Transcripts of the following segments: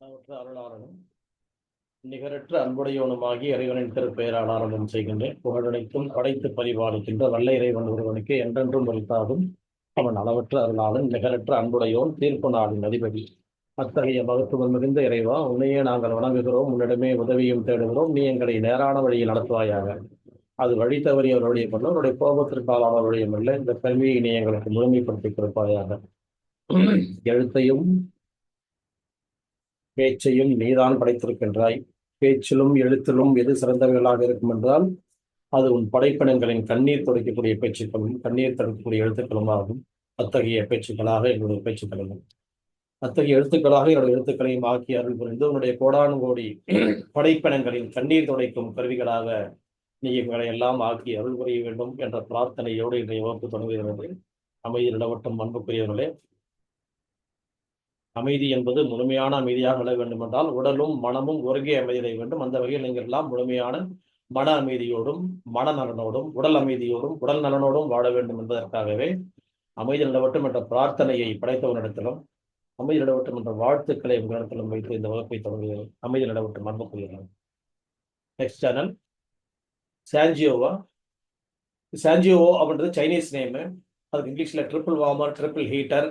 அளவற்ற அருளாளனும் நிகரற்ற அன்புடையவனுமாகி இறைவனின் திருப்பெயரால் ஆரம்பம் செய்கின்றேன். புகழனைத்தும் படைத்து பரிபாலிக்கின்ற வல்ல இறைவன் ஒருவனுக்கு என்றென்றும் உரித்தாகும். அவன் அளவற்ற அருளாளன், நிகரற்ற அன்புடையோன், தீர்ப்பு நாளின் அதிபதி. அத்தகைய மகத்துவம் மிகுந்த இறைவா, உன்னையே நாங்கள் வணங்குகிறோம், உன்னிடமே உதவியும் தேடுகிறோம். நீ எங்களை நேரான வழியில் நடத்துவாயாக. அது வழி தவறியவருடைய கொள்ள அவருடைய கோபத்திற்காலானவருடைய மெல்ல இந்த கல்வியை நீ எங்களுக்கு முழுமைப்படுத்தி கொடுப்பாயாக. எழுத்தையும் பேச்சையும் நீதான் படைத்திருக்கின்றாய். பேச்சிலும் எழுத்திலும் எது சிறந்தவைகளாக இருக்கும் என்றால் அது உன் படைப்பினங்களின் கண்ணீர் துடைக்கக்கூடிய பேச்சுக்களும் கண்ணீர் தடுக்கக்கூடிய எழுத்துக்களும் ஆகும். அத்தகைய பேச்சுக்களாக என்னுடைய பேச்சுக்களையும் அத்தகைய எழுத்துக்களாக என்னுடைய எழுத்துக்களையும் ஆக்கி அருள் புரிந்து உன்னுடைய கோடானு கோடி படைப்பினங்களின் கண்ணீர் துடைக்கும் கருவிகளாக நீ எங்களை எல்லாம் ஆக்கி அருள் புரிய வேண்டும் என்ற பிரார்த்தனையோடு இன்றைய வகுப்பு தொடங்குகிறது. அமைதி நிலவட்டும் அன்புக்குரியவர்களே, அமைதி என்பது முழுமையான அமைதியாக விளை வேண்டும் என்றால் உடலும் மனமும் ஒருங்கே அமைதியை வேண்டும். அந்த வகையில் நீங்கள் எல்லாம் முழுமையான மன அமைதியோடும் மனநலனோடும் உடல் அமைதியோடும் உடல் நலனோடும் வாழ வேண்டும் என்பதற்காகவே அமைதி நிலவட்டும் என்ற பிரார்த்தனையை படைத்தவனிடத்திலும் அமைதி நிலவட்டும் என்ற வாழ்த்துக்களை உங்களிடத்திலும் வைத்து இந்த வகுப்பை தொடங்குகிறது. அமைதி நிலவட்டும் அன்புக்குரியவர்கள். Next channel சாஞ்சியோவா. சாஞ்சியோவோ அப்படின்றது சைனீஸ் நேமு. அதுக்கு இங்கிலீஷ்ல ட்ரிபிள் வார்மர், ட்ரிபிள் ஹீட்டர்,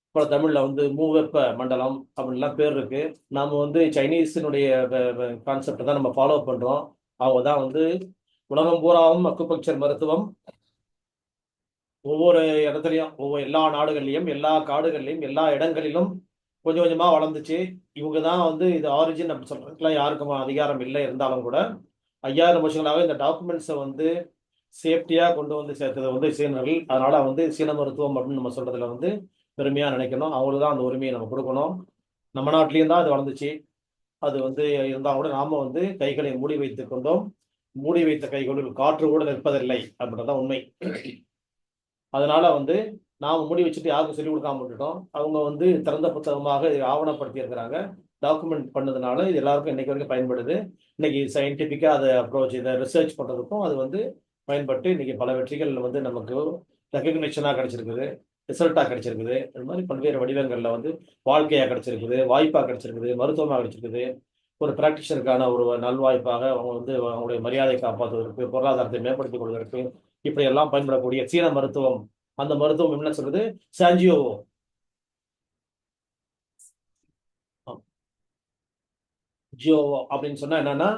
அப்புறம் தமிழ்ல மூவெப்ப மண்டலம் அப்படின்லாம் பேர் இருக்கு. நாம சைனீஸினுடைய கான்செப்டை தான் நம்ம ஃபாலோ பண்றோம். அவங்க தான் உலகம் பூராவும் அக்குபங்சர் மருத்துவம் ஒவ்வொரு இடத்துலையும் எல்லா நாடுகள்லையும் எல்லா காடுகள்லையும் எல்லா இடங்களிலும் கொஞ்சம் கொஞ்சமா வளர்ந்துச்சு. இவங்க தான் இது ஆரிஜின் அப்படி சொல்றதுக்குலாம் யாருக்கும் அதிகாரம் இல்லை. இருந்தாலும் கூட 5000 வருஷங்களாக இந்த டாக்குமெண்ட்ஸை சேஃப்டியா கொண்டு சேர்த்தது சீனர்கள். அதனால சீன மருத்துவம் அப்படின்னு நம்ம சொல்றதுல பெருமையா நினைக்கணும். அவங்களுக்கு தான் அந்த உரிமையை நம்ம கொடுக்கணும். நம்ம நாட்டிலையும் தான் அது வளர்ந்துச்சு. அது இருந்தால் கூட நாம கைகளை மூடி வைத்துக் கொண்டோம். மூடி வைத்த கைகளில் காற்று கூட நிற்பதில்லை அப்படின்றதான் உண்மை. அதனால நாம மூடி வச்சுட்டு யாருக்கும் சொல்லிக் கொடுக்காம விட்டுட்டோம். அவங்க திறந்த புத்தகமாக ஆவணப்படுத்தி இருக்கிறாங்க. டாக்குமெண்ட் பண்ணதுனால இது எல்லாருக்கும் இன்னைக்கு வரைக்கும் பயன்படுது. இன்னைக்கு சயின்டிபிக்கா அதை அப்ரோச் இதை ரிசர்ச் பண்றதுக்கும் அது பயன்பட்டு இன்னைக்கு பல வெற்றிகள் நமக்கு ரெகக்னிஷனாக கிடைச்சிருக்குது, ரிசல்ட்டாக கிடைச்சிருக்குது. இது மாதிரி பல்வேறு வடிவங்களில் வாழ்க்கையாக கிடைச்சிருக்குது, வாய்ப்பாக கிடைச்சிருக்குது, மருத்துவமாக கிடைச்சிருக்குது. ஒரு பிராக்டிஷனருக்கான ஒரு நல்வாய்ப்பாக அவங்க அவங்களுடைய மரியாதை காப்பாற்றுவதற்கு, பொருளாதாரத்தை மேம்படுத்திக் கொள்வதற்கு இப்படி எல்லாம் பயன்படக்கூடிய சீன மருத்துவம். அந்த மருத்துவம் என்ன சொல்றது? சாஞ்சியோவோ. ஜியோவோ அப்படின்னு சொன்னா என்னன்னா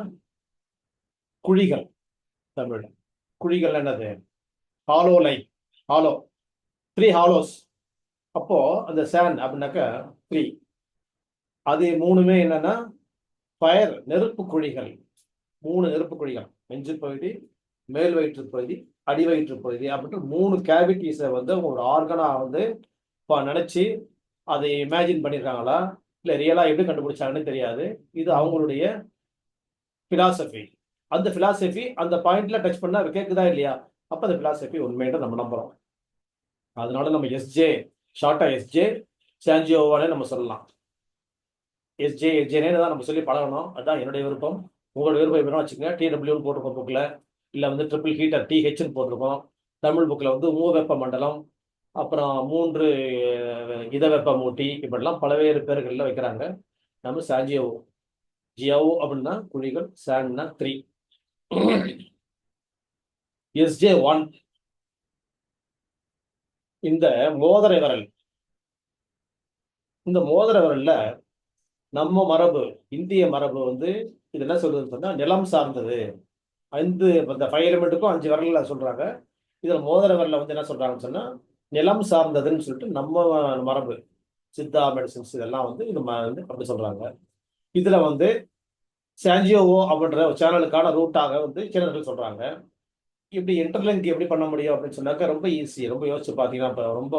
குழிகள். தமிழ் குழிகள் என்னது? Hollow like hollow, 3 hollows. அப்போ அந்த சேன் அப்படின்னாக்கா 3, அது 3மே என்னன்னா ஃபயர், நெருப்பு குழிகள். 3 நெருப்பு குழிகள், நெஞ்சு பகுதி, மேல் வயிற்று பகுதி, அடி வயிற்று பகுதி அப்படின்ட்டு 3 கேவிட்டிஸை ஒரு ஆர்கனா நினைச்சு அதை இமேஜின் பண்ணியிருக்காங்களா இல்லை ரியலா எப்படி கண்டுபிடிச்சாங்கன்னு தெரியாது. இது அவங்களுடைய பிலாசபி. அந்த பிலாசபி அந்த பாயிண்ட்ல டச் பண்ணா கேட்குதா இல்லையா? அப்ப அந்த பிலாசபி உண்மையிட்ட நம்ம நம்புறோம். அதனால நம்ம எஸ்ஜே, ஷார்ட்டா எஸ்ஜே சாஞ்சியோவானே நம்ம சொல்லலாம். எஸ்ஜேனே தான் நம்ம சொல்லி பழகணும். அதுதான் என்னுடைய விருப்பம். உங்களோட விருப்பம் எப்படின்னா வச்சுக்கோங்க. டிடபிள்யூன்னு போட்டிருக்கோம் புக்கில், இல்லை ட்ரிபிள் ஹீட்டர் டிஹெச்னு போட்டிருக்கோம். தமிழ் புக்கில் மூவெப்ப மண்டலம், அப்புறம் 3 இதவெப்ப மூட்டி, இப்படிலாம் பல்வேறு பேர்களில் வைக்கிறாங்க. நம்ம சாஞ்சியோவோ. ஜியாவோ அப்படின்னா குழிகள், சான்னா 3. SJ1 இந்த மோதிர விரல். இந்த மோதிர விரல்ல நம்ம மரபு, இந்திய மரபு இது என்ன சொல்றதுன்னு சொன்னா நிலம் சார்ந்தது. 5 இந்த 5 எலிமெண்ட்டுக்கும் 5 விரல்ல சொல்றாங்க. இதுல மோதிர விரல்ல என்ன சொல்றாங்கன்னு சொன்னா நிலம் சார்ந்ததுன்னு சொல்லிட்டு நம்ம மரபு, சித்தா மெடிசின்ஸ் இதெல்லாம் இது அப்படி சொல்றாங்க. இதுல சாஞ்சியோவோ அப்படின்ற சேனலுக்கான ரூட்டாக சீனர்கள் சொல்றாங்க. இப்படி இன்டர்லிங்க் எப்படி பண்ண முடியும் அப்படின்னு சொன்னாக்க ரொம்ப ஈஸி. ரொம்ப யோசிச்சு பார்த்தீங்கன்னா இப்போ ரொம்ப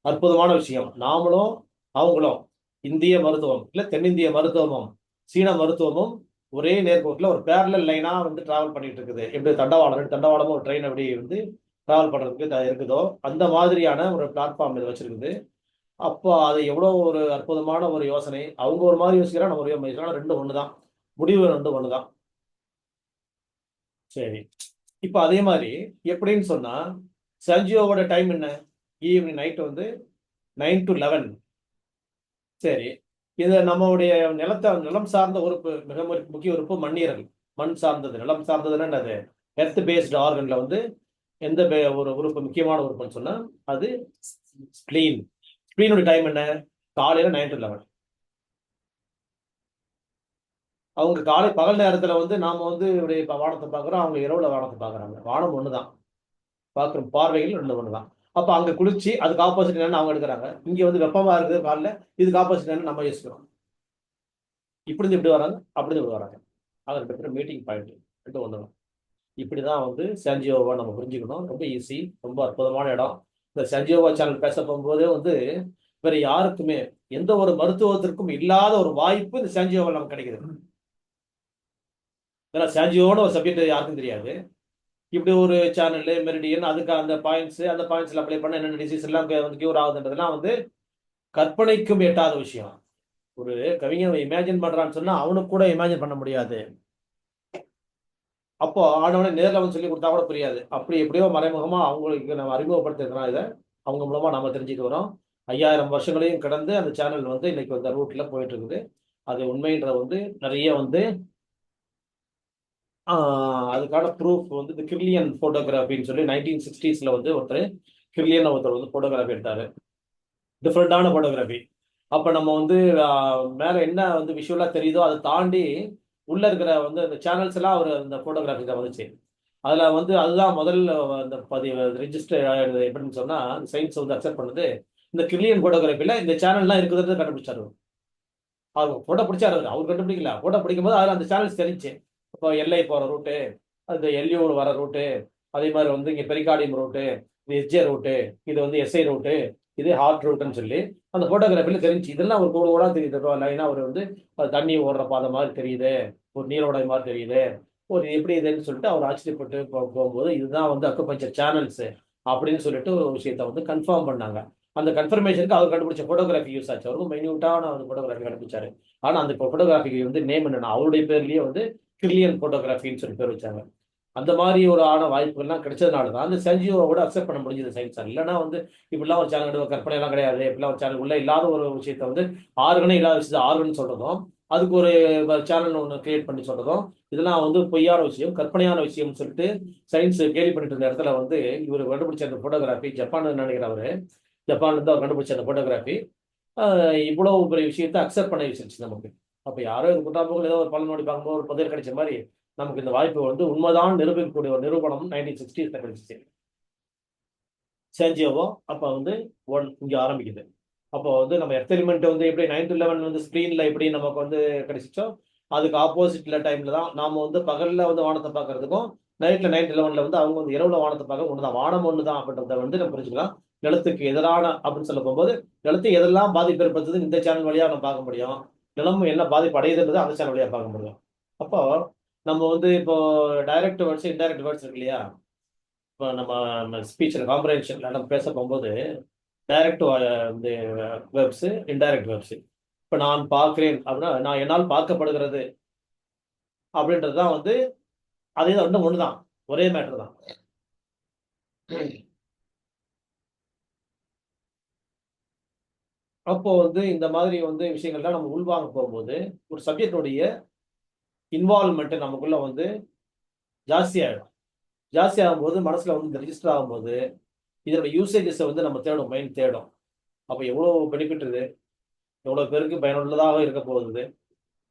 அற்புதமான விஷயம். நாமளும் அவங்களும் இந்திய மருத்துவம் இல்லை தென்னிந்திய மருத்துவமும் சீன மருத்துவமும் ஒரே நேர்கோட்டில் ஒரு பேரலல் லைனா டிராவல் பண்ணிட்டு இருக்குது. எப்படி தண்டவாளமும் ஒரு ட்ரெயின் எப்படி டிராவல் பண்றதுக்கு இருக்குதோ அந்த மாதிரியான ஒரு பிளாட்ஃபார்ம் இது வச்சிருக்குது. அப்போ அது எவ்வளோ ஒரு அற்புதமான ஒரு யோசனை. அவங்க ஒரு மாதிரி யோசிக்கிறா, நம்ம ஒரு யோசிக்கிறோம். ரெண்டும் ஒண்ணுதான், முடிவு ரெண்டும் ஒண்ணுதான். சரி, இப்போ அதே மாதிரி எப்படின்னு சொன்னா சஞ்சியோவோட டைம் என்ன? Evening night 9 to 11. சரி, இது நம்மளுடைய நிலம் சார்ந்த உறுப்பு, மிக முக்கிய உறுப்பு மண்ணீரல். மண் சார்ந்தது, நிலம் சார்ந்ததுன்னா என்னது? எர்த் பேஸ்டு ஆர்கன்ல வந்து எந்த ஒரு உறுப்பு முக்கியமான உறுப்புன்னு சொன்னா அது ஸ்பிளீன். ஸ்பிளீனோட டைம் என்ன? காலையில 9 to 11. அவங்க காலை பகல் நேரத்துல வந்து நாம வந்து வானத்தை பார்க்குறோம், அவங்க இரவுல வானத்தை பார்க்குறாங்க. வானம் ஒண்ணுதான், பார்க்குற பார்வைகள் ரெண்டு ஒண்ணுதான். அப்ப அங்க குளிர்ச்சி, அதுக்கு ஆப்போசிட் என்னன்னு அவங்க எடுக்கிறாங்க. இங்க வந்து வெப்பமா இருக்குது காலைல, இதுக்கு ஆப்போசிட் என்னன்னு நம்ம யோசிக்கிறோம். இப்படி இருந்து இப்படி வராங்க, அப்படி இருந்து இப்படி வராங்க. அது ரெண்டு பேரும் மீட்டிங் பாயிண்ட் ரெண்டு ஒண்ணுதான். இப்படிதான் வந்து சான்ஜியோவா நம்ம புரிஞ்சுக்கணும். ரொம்ப ஈஸி, ரொம்ப அற்புதமான இடம். இந்த சான்ஜியோவா சேனல் பேச போகும்போதே வந்து வேற யாருக்குமே எந்த ஒரு மருத்துவத்திற்கும் இல்லாத ஒரு வாய்ப்பு இந்த சான்ஜியோவா நமக்கு கிடைக்குது. ஏன்னா சான்ஜியோட ஒரு சப்ஜெக்ட் யாருக்கும் தெரியாது. இப்படி ஒரு சேனல் மெரிடியன், அதுக்கு அந்த பாயிண்ட்ஸ், அந்த பாயிண்ட்ஸ்ல அப்ளை பண்ண என்னென்ன டிசீஸ் எல்லாம் வந்து கியூர் ஆகுதுன்றதுலாம் வந்து கற்பனைக்கும் எட்டாத விஷயம். ஒரு கவிஞன் இமேஜின் பண்றான்னு சொன்னா அவனுக்கு கூட இமேஜின் பண்ண முடியாது. அப்போ ஆனவனே நேரில் வந்து சொல்லி கொடுத்தா கூட புரியாது. அப்படி எப்படியோ மறைமுகமா அவங்களுக்கு நம்ம அறிமுகப்படுத்திருக்கிறோம். இதை அவங்க மூலமா நம்ம தெரிஞ்சுட்டு வரோம். 5000 வருஷங்களையும் கடந்து அந்த சேனல் வந்து இன்னைக்கு வந்து ரூட்ல போயிட்டு இருக்குது. அது உண்மைன்ற வந்து நிறைய வந்து அதுக்கான ப்ரூஃப் வந்து இந்த கிர்லியன் போட்டோகிராஃபின்னு சொல்லி 1960s வந்து ஒருத்தர் வந்து போட்டோகிராஃபி எடுத்தாரு. டிஃப்ரெண்டான போட்டோகிராஃபி. அப்ப நம்ம வந்து மேல என்ன வந்து விஷுவலா தெரியுதோ அதை தாண்டி உள்ள இருக்கிற வந்து அந்த சேனல்ஸ் எல்லாம் அவர் அந்த போட்டோகிராஃபி தான் வந்துச்சு. அதுல வந்து அதுதான் முதல்ல அந்த பதிவு ரெஜிஸ்டர் எப்படின்னு சொன்னா சயின்ஸ் வந்து அக்செப்ட் பண்ணுது. இந்த கிரில்லியன் போட்டோகிராஃபில இந்த சேனல்லாம் இருக்குதுன்னு கண்டுபிடிச்சாரு. அவர் போட்டோ பிடிச்சாரு, அவர் கண்டுபிடிக்கல. போட்டோ பிடிக்கும் போது அதில் அந்த சேனல்ஸ் தெரிஞ்சு. இப்போ எல்ஐ போற ரூட்டு, அந்த எல்யூர் வர ரூட்டு, அதே மாதிரி வந்து இங்க பெரிகார்டியம் ரூட்டு, இது எஸ்ஜே ரூட்டு, இது வந்து எஸ்ஐ ரூட்டு, இது ஹார்ட் ரூட்டுன்னு சொல்லி அந்த போட்டோகிராஃபில தெரிஞ்சு. இதெல்லாம் ஒரு கூட கூட தெரியுது. லைனா ஒரு வந்து தண்ணி ஓடுற பாதை மாதிரி தெரியுது, ஒரு நீரோடை மாதிரி தெரியுது, ஒரு எப்படி இதுன்னு சொல்லிட்டு அவர் ஆச்சரியப்பட்டு போகும்போது இதுதான் வந்து அக்குபஞ்சர் சேனல்ஸ் அப்படின்னு சொல்லிட்டு ஒரு விஷயத்த வந்து கன்ஃபார்ம் பண்ணாங்க. அந்த கன்ஃபர்மேஷனுக்கு அவர் கண்டுபிடிச்ச போட்டோகிராஃபி யூஸ் ஆச்சு. அவரும் மைன்யூட்டான ஒரு போட்டோகிராஃபி கண்டுபிடிச்சாரு. ஆனா அந்த போட்டோகிராஃபிக்கு வந்து நேம் என்னன்னா அவருடைய பேர்லயே வந்து கிரில்லியன் போட்டோகிராஃபின்னு சொல்லி பேர் வச்சாங்க. அந்த மாதிரி ஒரு ஆன வாய்ப்புகள்லாம் கிடைச்சதுனால தான் அந்த சஞ்சியோவை கூட அக்செப்ட் பண்ண முடிஞ்சது சயின்ஸ். இல்லைன்னா வந்து இப்படிலாம் ஒரு சேனல் கற்பனை எல்லாம் கிடையாது. இப்படிலாம் ஒரு சேனல் உள்ள இல்லாத ஒரு விஷயத்த வந்து ஆர்கனே இல்லாத விஷயத்த ஆர்கன் சொல்றதும், அதுக்கு ஒரு சேனல் ஒன்று கிரியேட் பண்ணி சொல்றதும், இதெல்லாம் வந்து பொய்யான விஷயம், கற்பனையான விஷயம்னு சொல்லிட்டு சயின்ஸ் கேள்வி பண்ணிட்டு இருந்த இடத்துல வந்து இவர் கண்டுபிடிச்ச அந்த போட்டோகிராஃபி ஜப்பான் நினைக்கிற அவரு, ஜப்பான்ல இருந்து அவர் கண்டுபிடிச்ச அந்த போட்டோகிராஃபி இவ்வளவு பெரிய விஷயத்தை அக்செப்ட் பண்ண வச்சிருச்சு நமக்கு. அப்ப யாரோ இது குட்டாம்புகள் ஏதோ ஒரு பலன் நோடி பார்க்கும்போது ஒரு புதையல் கிடைச்ச மாதிரி நமக்கு இந்த வாய்ப்பு வந்து உண்மைதான் நிரூபிக்கக்கூடிய ஒரு நிரூபணம் 1960s கிடைச்சிச்சு. சேஞ்சியோவோ அப்ப வந்து இங்க ஆரம்பிக்குது. அப்போ வந்து நம்ம எக்ஸ்பெரிமெண்ட் வந்து எப்படி 9 to 11 வந்து ஸ்கிரீன்ல எப்படி நமக்கு வந்து கிடைச்சிச்சோ அதுக்கு ஆப்போசிட்ல டைம்ல தான் நாம வந்து பகல்ல வந்து வானத்தை பார்க்கறதுக்கும் நைட்ல 9 to 11 வந்து அவங்க வந்து இரவுல வானத்தை பார்க்க ஒண்ணுதான். வானம் ஒண்ணுதான் அப்படின்றத வந்து நம்ம புரிஞ்சுக்கலாம். நிலத்துக்கு எதிரான அப்படின்னு சொல்ல போகும்போது நிலத்துக்கு எதெல்லாம் பாதிப்பு ஏற்படுத்துது இந்த சேனல் வழியா நம்ம பார்க்க முடியும். நிலமும் என்ன பாதிப்பு அடையுதுன்றது அந்த சேனல் வழியா பார்க்க முடியும். அப்போ நம்ம வந்து இப்போ டைரக்ட் வேர்ட்ஸ் இன்டைரக்ட் வேர்ட்ஸ் இருக்கு இல்லையா? இப்போ நம்ம ஸ்பீச்சில் காம்ப்ரஹென்ஷன்ல நம்ம பேச போகும்போது டைரக்ட் இந்த வெர்ப்ஸ், இன்டைரக்ட் வெர்ப்ஸ். இப்போ நான் பார்க்கிறேன் அப்படின்னா நான் என்னால் பார்க்கப்படுகிறது அப்படின்றது தான் வந்து அதே தான் ரெண்டும் ஒன்று தான், ஒரே மேட்டர் தான். அப்போ வந்து இந்த மாதிரி வந்து விஷயங்கள்லாம் நம்ம உள்வாங்க போகும்போது ஒரு சப்ஜெக்டுடைய இன்வால்வ்மெண்ட் நமக்குள்ள வந்து ஜாஸ்தி ஆகிடும். ஜாஸ்தி ஆகும்போது மனசுல வந்து ரெஜிஸ்டர் ஆகும்போது இதோட யூசேஜஸை வந்து நம்ம தேடும், மைண்ட் தேடும். அப்போ எவ்வளோ பெனிஃபிட் இது, எவ்வளோ பேருக்கு பயனுள்ளதாக இருக்க போகுது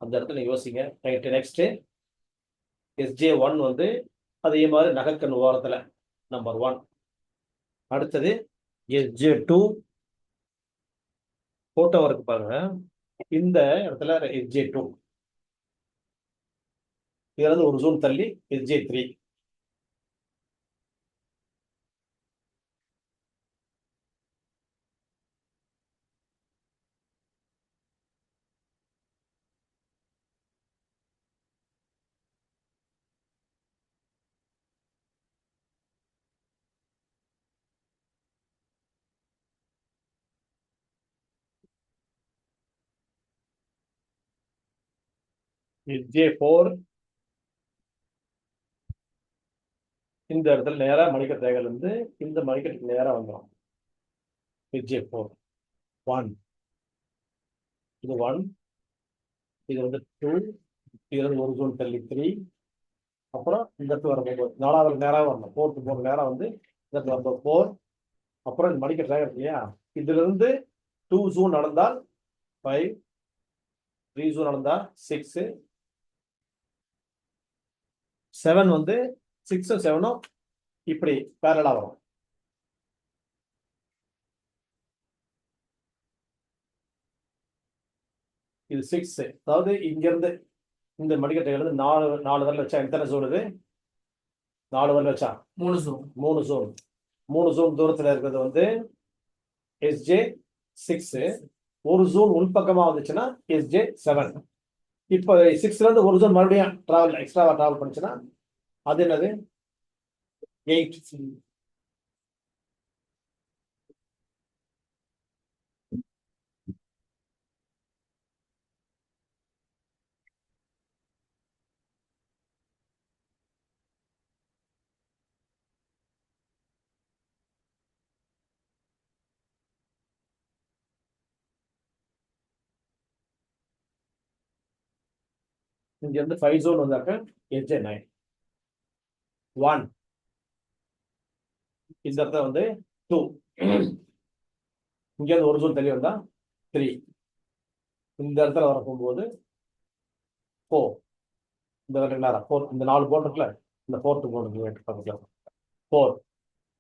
அந்த இடத்துல யோசிங்க. நெக்ஸ்ட் SJ1 வந்து அதே மாதிரி நகக்கண் ஓரத்துல நம்பர் 1. அடுத்தது SJ2 போட்டோ இருக்கு பாருங்க, இந்த இடத்துல SJ2, இதுல இருந்து ஒரு ஜூன் தள்ளி SJ3. SJ4 இந்த இடத்துல நேரா மணிக்கட்டு ரேகையில இருந்து இந்த மணிக்கட்டுக்கு நேரா வந்துடும். SJ4 1 இது 1, இது வந்து 2, இது வந்து ஒரு ஜோன் தள்ளி 3. அப்புறம் இந்த இடத்துல வரும்போது 4வது நேராக வரணும், 4th போன நேரம் வந்து இந்த இடத்துல வரும்போது 4. அப்புறம் இந்த மடிக்க ட்ராகன் இல்லையா, இதுல இருந்து 2 ஜூன் நடந்தால் 5, 3 ஜூன் நடந்தா 6, 7 வந்து 6ம் 7ம் இப்படி பேரலா வரும். இது 6. அதாவது இங்க இருந்து இந்த மடிக்கட்டையில இருந்து 4 வரல வச்சா எத்தனை ஜோன்? இது 4 வரல வச்சா 3 ஜோன். 3 ஜோன். 3 ஜோன் தூரத்துல இருக்கிறது வந்து SJ 6. ஒரு ஜோன் உள்பக்கமா வந்துச்சுன்னா SJ 7. இப்போ 6ல இருந்து ஒரு ஜோன் மறுபடியும் எக்ஸ்ட்ராவா டிராவல் பண்ணுச்சுன்னா அது என்னது? 8. இங்க இருந்து 5 ஜோன் வந்தாக்க SJ 9. 1 இந்த இடத்துல வந்து 2. இங்க இருந்து ஒரு ஜோன் தள்ளி வந்தா 3. இந்த இடத்துல வர போகும்போது 4. இந்த 4, இந்த 4 போன் இருக்குல்ல, இந்த 4th போன் பக்கத்துல 4.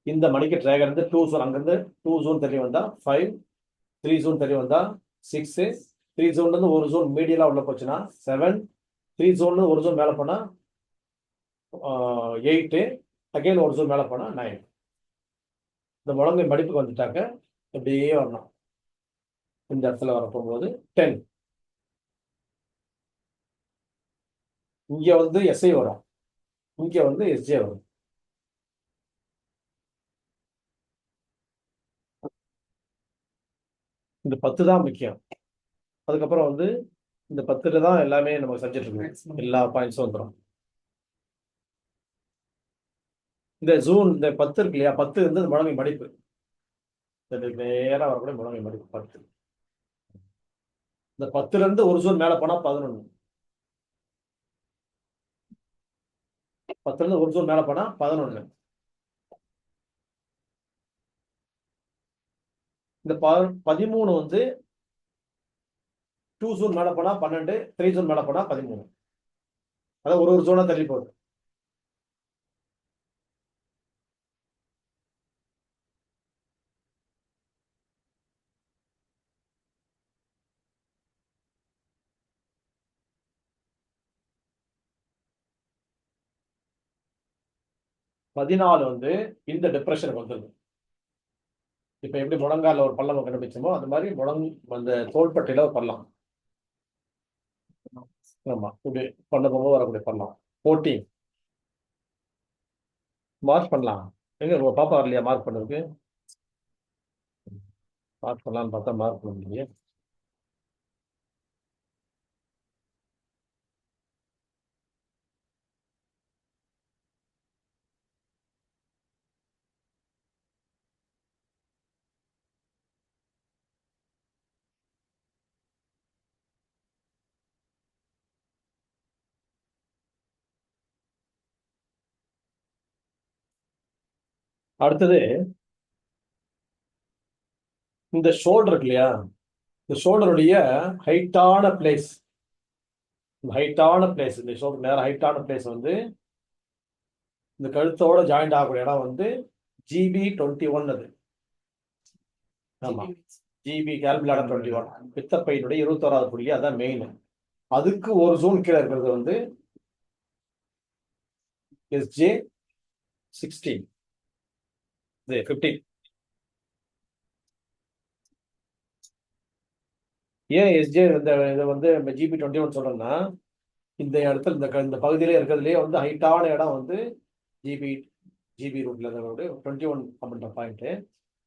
இந்த மணிக்கு டிராகன் இருந்து 2 ஜோன், அங்கிருந்து 2 ஜோன் தள்ளி வந்தா 5, 3 ஜோன் தள்ளி வந்தா 6, 3 ஜோன்ல இருந்து ஒரு ஜோன் மீடியலா உள்ள போச்சுன்னா 7, 3 ஜோன்ல ஒரு ஜோன் மேல போனா 8, அகைன் ஒரு ஜோன் மேல போனா 9. இந்த முழங்கை மடிப்புக்கு வந்துட்டாக்க அப்படியே வரணும். இந்த இடத்துல வர போகும்போது 10. இங்க வந்து SI வரும், இங்க வந்து SJ வரும். இந்த 10 தான் முக்கியம். அதுக்கப்புறம் வந்து இந்த 10ல தான் எல்லாமே நம்ம செஞ்சுட்டு இருக்கோம், எல்லா பாயிண்ட்ஸும் வந்துடும். இந்த ஜூன் இந்த 10 இருக்கு இல்லையா, 10 வந்து முழங்கை மடிப்பு, நேரா வரக்கூடிய முழங்கை மடிப்பு 10. இந்த 10ல இருந்து ஒரு ஜோன் மேல போனா 11. 10ல இருந்து ஒரு ஜோன் மேல போனா 11. இந்த 13 வந்து 2 ஜோன் மேல போனா 12, 3 ஜோன் மேல போனா 13. அதாவது ஒரு ஜோனா தள்ளி போகுது. பதினாலு வந்து இந்த டிப்ரெஷனுக்கு வந்துருது. இப்ப எப்படி முழங்கால ஒரு பள்ளம் கண்டுபிடிச்சோமோ அது மாதிரி அந்த தோள்பட்டையில ஒரு பள்ளம். ஆமா, இப்படி பண்ண போகும்போது வரக்கூடிய பள்ளம் 14. மார்க் பண்ணலாம். எங்க உங்க பாப்பா வரலையா மார்க் பண்ணதுக்கு? மார்க் பண்ணலாம்னு பார்த்தா மார்க் பண்ண முடியலையே. அடுத்தது இந்த ஷோல்டர் இருக்கு இல்லையா, இந்த ஷோல்டருடைய ஹைட்டான பிளேஸ், இந்த ஷோல்டர் நேரம் ஹைட்டான பிளேஸ் வந்து இந்த கழுத்தோட ஜாயிண்ட் ஆகக்கூடிய இடம் வந்து GB21. அது ஆமா, GB கேல்குலேட்டர் 21, பித்தப்பையினுடைய 21வது புள்ளி, அதான் மெயின். அதுக்கு ஒரு ஜோன் கீழே இருக்கிறது வந்து SJ 16, 15. ஏன் SJ இதை வந்து GB21 சொல்றேன்னா, இந்த இடத்துல இந்த பகுதியிலே இருக்கிறதுலே வந்து ஹைட்டான இடம் வந்து GB ரூட்ல 21 அப்படின்ற பாயிண்ட்.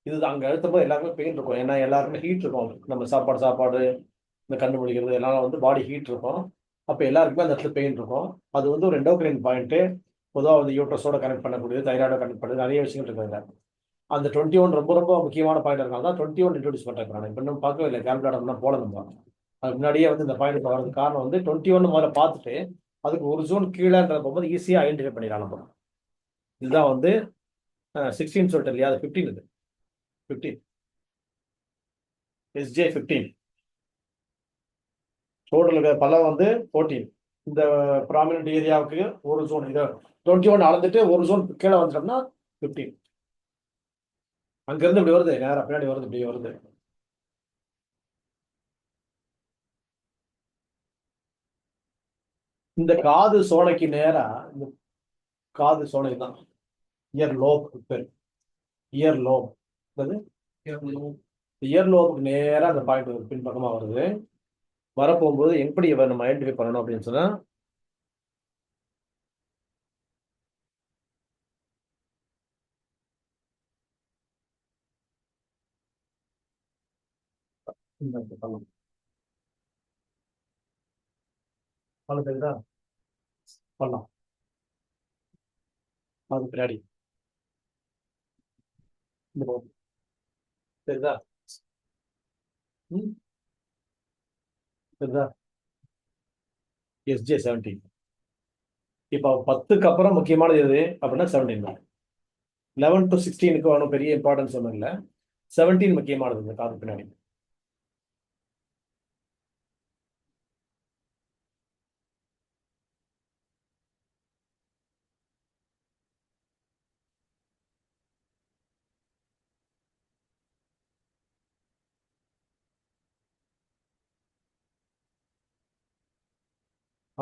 இது அங்க அழுத்தும் போது எல்லாருமே பெயின் இருக்கும், ஏன்னா எல்லாருமே ஹீட் இருக்கும். நம்ம சாப்பாடு இந்த கண்ணு முடிக்கிறது எல்லாம் வந்து பாடி ஹீட் இருக்கும். அப்ப எல்லாருக்குமே அந்த இடத்துல பெயின் இருக்கும். அது வந்து ஒரு எண்டோக்ரைன் பாயிண்ட். பொதுவாக வந்து யூட்ரஸோட கனெக்ட் பண்ணக்கூடியது, தைராய்டோட கனெக்ட் பண்ணுறது, நிறைய விஷயங்கள் இருக்காங்க. அந்த 21 ரொம்ப ரொம்ப முக்கியமான பாயிண்ட் இருக்காங்க தான் 21 இன்ட்ரோடியூஸ் பண்றேன். நான் இன்னும் பார்க்கவே இல்லை, கேல்குலேட்டர் தான் போல நம்ம அது முன்னாடியே வந்து இந்த பாயிண்ட் வர்றதுக்கு காரணம் வந்து 21 முதல்ல பார்த்துட்டு அதுக்கு ஒரு ஜோன் கீழேன்ற போகும்போது ஈஸியாக ஐடென்டிஃபை பண்ணிடலாம் நம்ம. இதுதான் வந்து 16 சொல்லிட்டு இல்லையா, அது 15 இது 15 SJ 15 டோட்டல் இருக்கிற பலம் வந்து 14. இந்த ப்ராமினன்ட் ஏரியாவுக்கு ஒரு ஜோன், இதை 21 அளந்துட்டு ஒரு ஜோன் கீழே வந்துட்டோம்னா 15. அங்கிருந்து இப்படி வருது, நேரம் பின்னாடி வருது, இப்படி வருது. இந்த காது சோனைக்கு நேரா, இந்த காது சோனை தான் இயர் லோப் பேர். இயர் லோப் இயர் லோபுக்கு நேரா அந்த பாயிண்ட் பின்பக்கமா வருது. வரப்போகும்போது எப்படி நம்ம ஐடென்டிஃபை பண்ணணும் அப்படின்னு சொன்னா, தெரியுதா பண்ணலாம் அது பின்னாடி இந்த பக்கம். தெரியுதா தெரியுதா SJ 17. இப்போ 10க்கு அப்புறம் முக்கியமானது எது அப்படின்னா 17 தான். 11 to 16க்கு ஒன்றும் பெரிய இம்பார்ட்டன்ஸ் ஒன்றும் இல்லை. 17 முக்கியமானது இந்த காது பின்னாடி.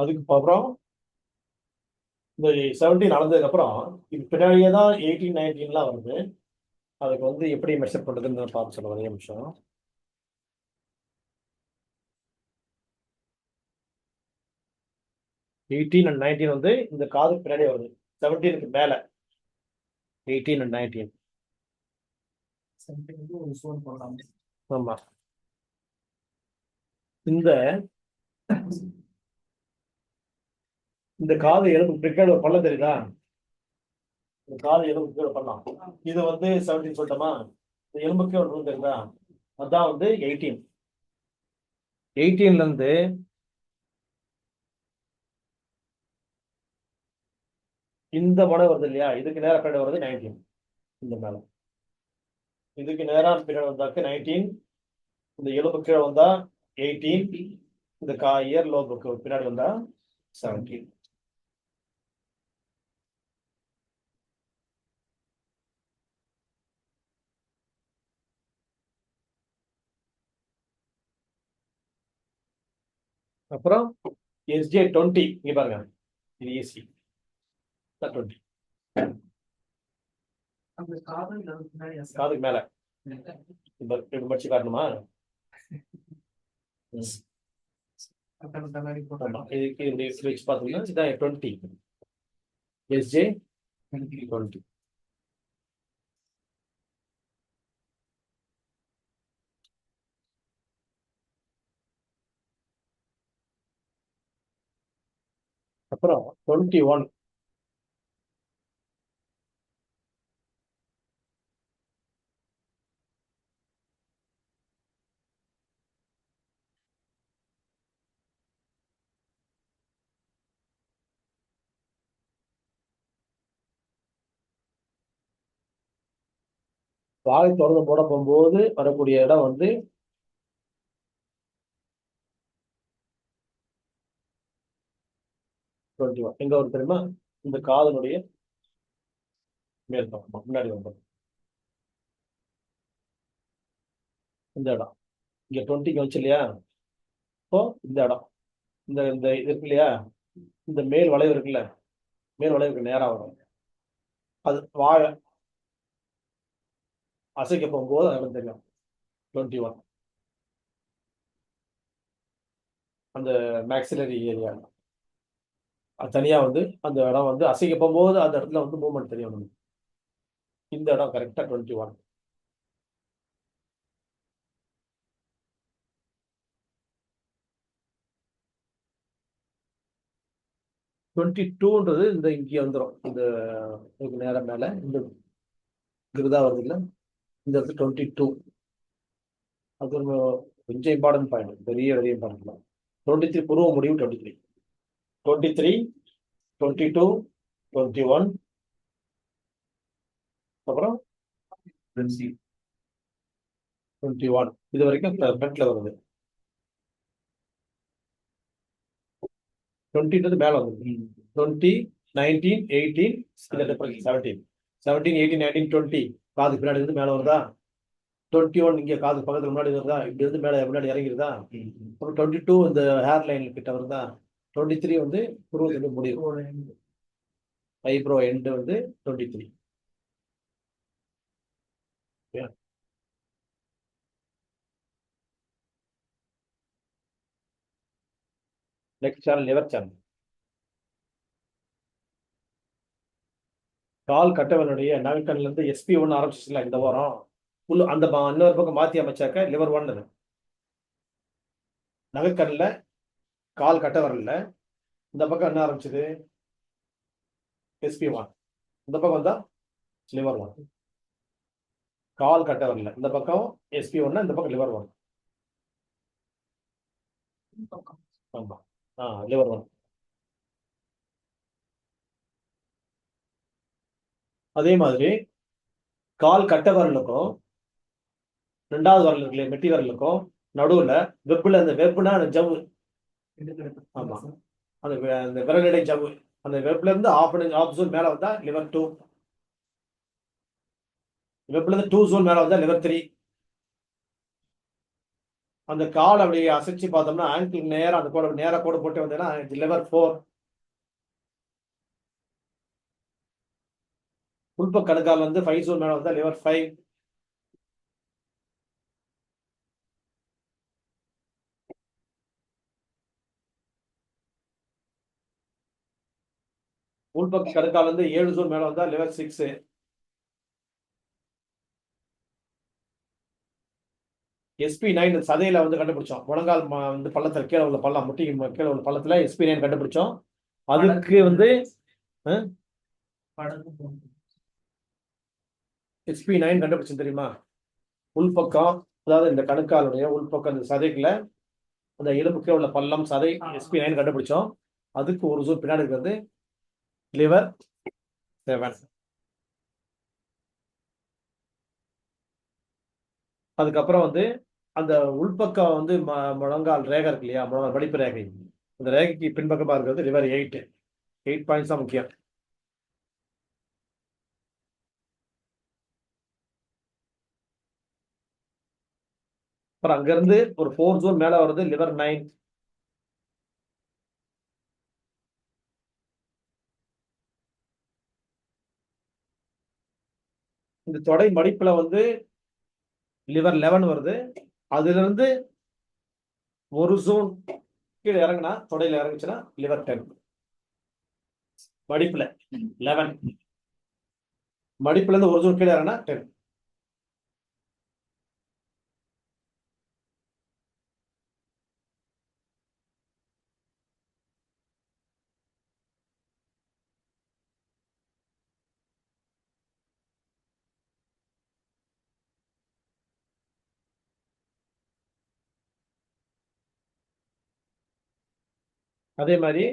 அதுக்கு அப்புறம் இந்த 17 அளந்ததுக்கு அப்புறம் இது பின்னாடியே தான் 18 19லாம் வருது. அதுக்கு வந்து எப்படி மெஷர் பண்றதுன்னு பார்த்து சொல்ல ஒரே நிமிஷம். எயிட்டீன் அண்ட் 19 வந்து இந்த காது பின்னாடி வருது. 17க்கு மேல 18 அண்ட் 19. ஆமா, இந்த இந்த காது எலும்பு பிற்காடு ஒரு பள்ளம் தெரியுதா, இந்த காது எலும்பு கீழே பண்ணலாம். இது வந்து 17 சொல்லிட்டோமா, இந்த எலும்புக்கு ஒரு ரூல் தெரியுதா, அதான் வந்து 18. 18ல இருந்து இந்த முனை வருது இல்லையா, இதுக்கு நேரம் பின்னாடி வருது 19. இந்த மேல இதுக்கு நேரம் பின்னாடி வந்தாக்க 19, இந்த எலும்பு கீழே வந்தா 18, இந்த இயர் லோபுக்கு பின்னாடி வந்தா 17. அப்புறம் SJ 20 இங்க பாருங்க, இது ஈஸி 20. காதுக்கு மேல இப்படி படிச்சு காட்டணுமா, இதுக்கு இப்படி வச்சு பார்த்தோம்னா இதான் 20 SJ 20. அப்புறம் 21 வாய் திறந்து போட போகும்போது வரக்கூடிய இடம் வந்து 21. எங்க வரும் தெரியுமா, இந்த காதனுடைய மேல் பக்கம் முன்னாடி வந்தோம் இந்த இடம். இங்க 20க்கு வச்சு இல்லையா, இப்போ இந்த இடம், இந்த இந்த இது இருக்கு இல்லையா, இந்த மேல் வளைவு இருக்குல்ல, மேல் வளைவுக்கு நேரா வரும். அது வாழை அசைக்க போகும்போது அது இடம் தெரியும் 21, அந்த மேக்ஸிலரி ஏரியா. அது தனியா வந்து அந்த இடம் வந்து அசைக்க போகும்போது அந்த இடத்துல வந்து மூவ்மெண்ட் தெரியும் நமக்கு. இந்த இடம் கரெக்டா 21. 22ன்றது இந்த இங்கே வந்துடும், இந்த இதுக்கு நேரம் மேல இந்த கிருதா வருது இல்லை, இந்த இடத்துல 22. அது ஒரு கொஞ்சம் இம்பார்ட்டன்ட் பாயிண்ட், பெரிய வெரி இம்பார்ட்டன்ட். 23 புருவ முடிவு 23, 23, 22, 21, அப்புறம் 21 இது வரைக்கும் ஃப்ரண்ட்ல வருது. 20 மேல வருது. 20, 19, 18, 17, 17, 18, 19, 20 காது பின்னாடி இருந்து மேல வருதா? 21 இங்க காது பக்கத்துல முன்னாடி வருதா? இப்படி இருந்து மேல முன்னாடி இறங்கிருதா? அப்புறம் 22 இந்த ஹேர் லைன் கிட்ட வருதா? 23 வந்து புருவத்துக்கு முடிவு, ஐப்ரோ எண்ட் வந்து 23. Next channel liver channel. கால் கட்டவனுடைய நகக்கண்ல இருந்து SP1 ஆரம்பிச்சுல இந்த வாரம் அந்த இன்னொரு பக்கம் மாத்தி அமைச்சாக்க லிவர் 1. நகக்கண்ல கால் கட்ட வரல, இந்த பக்கம் என்ன ஆரம்பிச்சது? SP1. இந்த பக்கம் வந்தா லிவர் 1. கால் கட்ட வரல, இந்த பக்கம் SP1, இந்த பக்கம் லிவர் 1. ஆமா, லிவர் 1. அதே மாதிரி கால் கட்ட வரலுக்கும் 2வது வரல் இருக்குல்ல மெட்டி வரலுக்கும் நடுவுல வெப்புல, அந்த வெப்புனா அந்த ஜவ்வு, ஆமா அந்த அந்த விரலிடை ஜவ்வு, அந்த வெப்ல இருந்து ஆஃப் ஜோன் மேல வந்தா லிவர் 2, வெப்ல இருந்து 2 ஜோன் மேல வந்தா லிவர் 3. அந்த கால் அப்படி அசைச்சு பார்த்தோம்னா ஆங்கிள் நேரா அந்த கோடு நேரா கோடு போட்டு வந்தேன்னா லிவர் 4. உள்பக்க கணுக்கால் வந்து 5 ஜோன் மேல வந்தா லிவர் 5. உள்பக்க கணுக்கால் வந்து 7 ஜோன் மேல வந்தா லிவர் 6. SP9 சதையில வந்து கண்டுபிடிச்சோம், முழங்கால் வந்து பள்ளத்துல கீழே உள்ள பள்ளம், முட்டிக்கு கீழே உள்ள பள்ளத்துல SP9 கண்டுபிடிச்சோம். அதுக்கு வந்து SP9 கண்டுபிடிச்சோம் தெரியுமா? உள்பக்கம், அதாவது இந்த கணுக்காலுடைய உள்பக்கம் இந்த சதைக்குள்ள அந்த எலும்புக்கே உள்ள பள்ளம் சதை SP9 கண்டுபிடிச்சோம். அதுக்கு ஒரு ஜோன் பின்னாடி இருக்கிறது லிவர் 7. அதுக்கப்புறம் வந்து அந்த உள்பக்கம் வந்து முழங்கால் ரேகை இருக்கு இல்லையா, முழங்கால் வடிப்பு ரேகை, அந்த ரேகைக்கு பின்பக்கமா இருக்கிறது லிவர் 8. 8 பாயிண்ட்ஸ் தான் முக்கியம். அப்புறம் அங்க இருந்து ஒரு 4 ஜோன் மேல வருது லிவர் 9. இந்த தொடை மடிப்புல வந்து லிவர் 11 வருது. அதுல இருந்து ஒரு ஜோன் கீழே இறங்கினா, தொடையில இறங்குச்சுன்னா லிவர் 10. மடிப்புல 11, மடிப்புல இருந்து ஒரு ஜோன் கீழே இறங்கினா 10. அதே மாதிரி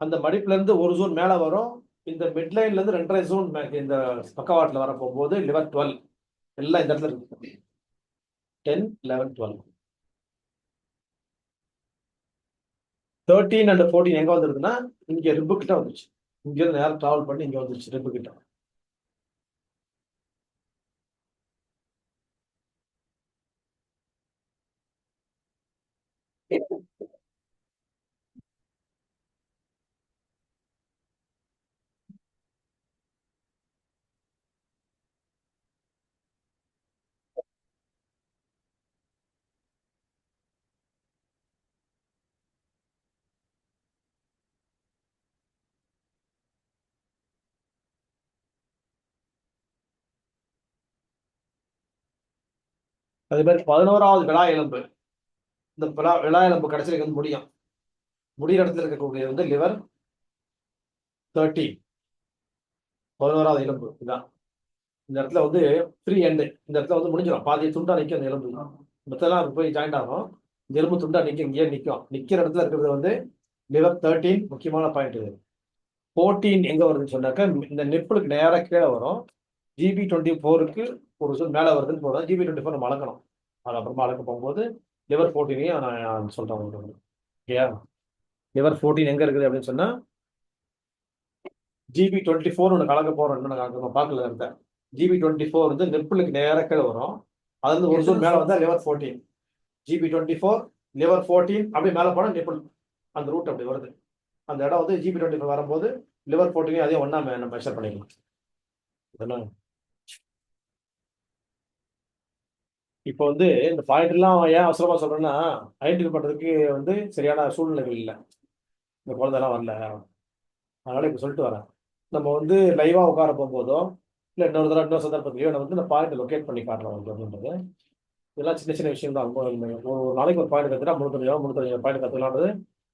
அந்த மடிப்புல இருந்து ஒரு ஜோன் மேல வரும். இந்த மிட்லைன்ல இருந்து 2.5 ஜோன் இந்த பக்கவாட்டுல வர போகும்போது லிவர் 12. எல்லாம் இந்த இடத்துல இருக்கு, 10, 11, 12. 13 and 14 எங்க வந்துருதுன்னா இங்க ரிப்பு கிட்ட வந்துருச்சு. இங்க இருந்து நேரம் டிராவல் பண்ணி இங்க வந்துருச்சு ரிப்பு கிட்ட. அதே மாதிரி 11வது விழா எலும்பு, இந்த விழா எலும்பு கடைசியில வந்து முடியும். முடிகிற இடத்துல இருக்கக்கூடிய வந்து லிவர் 13. 11வது எலும்பு இதான். இந்த இடத்துல வந்து ஃப்ரீ எண்டு, இந்த இடத்துல வந்து முடிஞ்சிடும், பாதி துண்டா நிற்கும் அந்த எலும்பு. மத்தெல்லாம் போய் ஜாயிண்ட் ஆகும். இந்த எலும்பு துண்டா நிற்கும், இங்கேயே நிற்கும். நிற்கிற இடத்துல இருக்கிறது வந்து லிவர் 13. முக்கியமான பாயிண்ட் இது. 14 எங்க வருதுன்னு சொன்னாக்க இந்த நிப்பிளுக்கு நேராக கீழே வரும். GB24க்கு ஒரு சொல் மேலே வருதுன்னு போதும். GB24 நம்ம அளக்கணும். அது அப்புறமா அளக்க போகும்போது லிவர் 14ஐயும் நான் சொல்றேன் உங்களுக்கு. ஓகேயா? லிவர் 14 எங்க இருக்குது அப்படின்னு சொன்னா GB24 ஒன்று கலக்க போறோம். இன்னும் நாங்கள் பார்க்கல இருந்த GB24 வந்து நிப்பிளுக்கு நேராக கீழே வரும். அது வந்து ஒரு சொல் மேலே வந்தா லிவர் 14. GB24 லிவர் 14 அப்படியே மேலே போனால் நிப்பிள். அந்த ரூட் அப்படி வருது. அந்த இடம் வந்து GB24 வரும்போது லிவர் 14 அதையும் ஒன்றா நம்ம மெஷர் பண்ணிக்கலாம். இதெல்லாம் இப்போ வந்து இந்த பாயிண்ட் எல்லாம் ஏன் அவசரமா சொல்றேன்னா, ஐடென்டிஃபை பண்றதுக்கு வந்து சரியான சூழ்நிலைகள் இல்லை. இந்த குழந்தைலாம் வரல. அதனால இப்போ சொல்லிட்டு வரேன். நம்ம வந்து லைவா உட்கார போகும்போதோ இல்லை இன்னொரு சந்தர்ப்பத்திலையோ நம்ம வந்து இந்த பாயிண்ட் லொக்கேட் பண்ணி காட்டுறோம் அப்படின்றது. இதெல்லாம் சின்ன சின்ன விஷயம் தான். ஒரு நாளைக்கு ஒரு பாயிண்ட் கற்றுட்டா 350 பாயிண்ட் கற்றுக்கலான்றது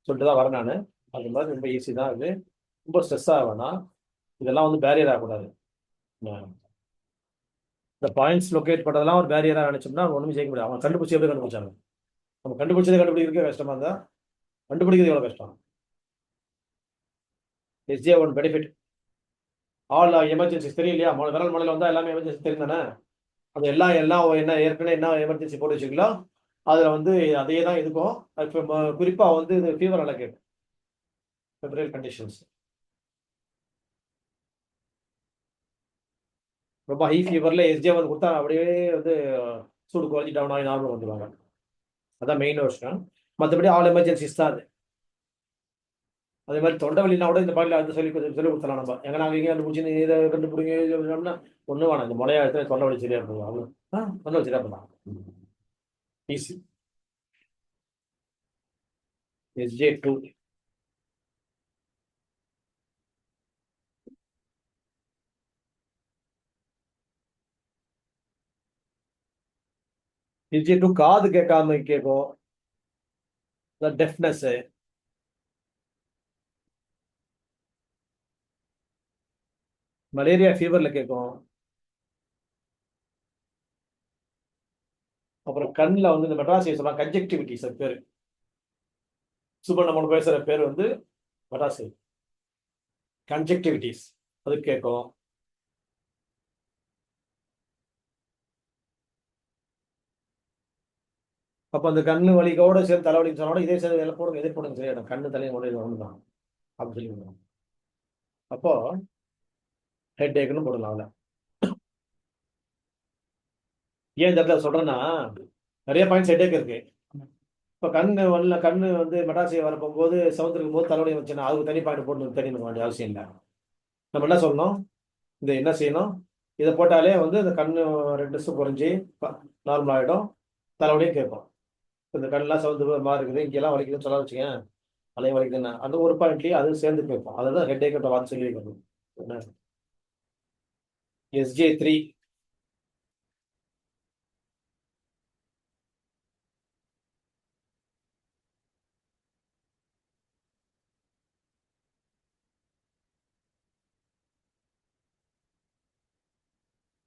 சொல்லிட்டு தான் வரேன் நான். அது மாதிரி ரொம்ப ஈஸி தான் இது. ரொம்ப ஸ்ட்ரெஸ் ஆக வேணாம். இதெல்லாம் வந்து பேரியர் ஆகக்கூடாது. இந்த பாயிண்ட்ஸ் லொக்கேட் பண்ணுறதெல்லாம் ஒரு பேரியராக நினைச்சோம்னா ஒன்றுமே செய்ய முடியாது. அவங்க கண்டுபிடிச்சி எப்படி கண்டுபிடிச்சாங்க? நம்ம கண்டுபிடிச்சதை கண்டுபிடிக்கிறதுக்கே கஷ்டமா இருந்தா கண்டுபிடிக்கிறது எவ்வளோ கஷ்டம்? SJ1 பெனிஃபிட் ஆல் எமர்ஜென்சி தெரியலையா? விரல் மலையில் வந்தால் எல்லாமே எமர்ஜென்சி தெரியும் தானே? அது எல்லாம் எல்லாம் என்ன ஏற்கனவே என்ன எமர்ஜென்சி போட்டு வச்சுங்களோ அதில் வந்து அதே தான் இருக்கும். இப்போ குறிப்பாக வந்து இது ஃபீவர் எல்லாம் கேட்கும். ஃபெப்ரல் கண்டிஷன்ஸ் ரொம்ப ஹை ஃபீவரில் SJ1 கொடுத்தா அப்படியே வந்து சூடு குறைஞ்சி டவுன் ஆகி நார்மல் வந்துடுவாங்க. அதான் மெயின் விஷயம். மற்றபடி ஆல் எமர்ஜென்சிஸ் தான் அது. அதே மாதிரி தொண்டை வலினா கூட இந்த பாட்டில் வந்து சொல்லி கொடுத்தலாம். நம்ம எங்க நாங்கள் இங்கே கண்டுபிடிச்சி இதை கண்டுபிடிங்கன்னா ஒன்றும் வேணாம். இந்த முளையா எடுத்து தொண்டை வலி சரியா போகும். அவ்வளோ தொண்டை வலி சரியா பண்ணலாம். ஈஸி. SJ2 SJ2 காது கேட்காம கேட்கும். டெஃப்னஸ். மலேரியா ஃபீவர்ல கேட்கும். அப்புறம் கண்ணில் வந்து இந்த மெட்ராசியை சொல்லலாம் கன்ஜெக்டிவிட்டிஸ் அது பேர். சுப்பிரமணியன் பேசுற பேர் வந்து மெட்ராசி கன்ஜெக்டிவிட்டிஸ் அது கேட்கும். அப்போ அந்த கண்ணு வலிக்கோட சேர்ந்து தலைவலின்னு சொன்னோட இதே சேர்ந்து எல்லாம் போடுங்க எதிர் போடுங்க சரியாயிடும். கண்ணு தலையும் ஒன்று ஒன்று தான் அப்படின்னு சொல்லி அப்போ ஹெட் ஏக்குன்னு போடலாம். அதில் ஏன் இந்த இடத்துல சொல்றேன்னா நிறைய பாயிண்ட்ஸ் ஹெட் ஏக் இருக்கு. இப்போ கண்ணு வந்து மெட்டாசியை வர போகும்போது சவுந்திருக்கும் போது தலைவலி வச்சுன்னா அதுக்கு தனி பாயிண்ட் போட்டு தனி வேண்டிய அவசியம் இல்லை. நம்ம என்ன சொல்லணும்? இந்த என்ன செய்யணும்? இதை போட்டாலே வந்து இந்த கண்ணு ரெட்னஸும் குறைஞ்சி நார்மல் ஆகிடும். தலைவலியும் கேட்கும். இந்த கண்ணெல்லாம் சவுந்து மாதிரி இருக்குது இங்கெல்லாம் வலிக்குதுன்னு சொல்ல வச்சுங்க. அலையும் வலிக்குதுன்னா அந்த ஒரு பாயிண்ட்லேயே அது சேர்ந்து கேட்கும். அதுதான் ஹெட் ஏக் வார்த்தை சொல்லி வைக்கிறது. என்ன SJ3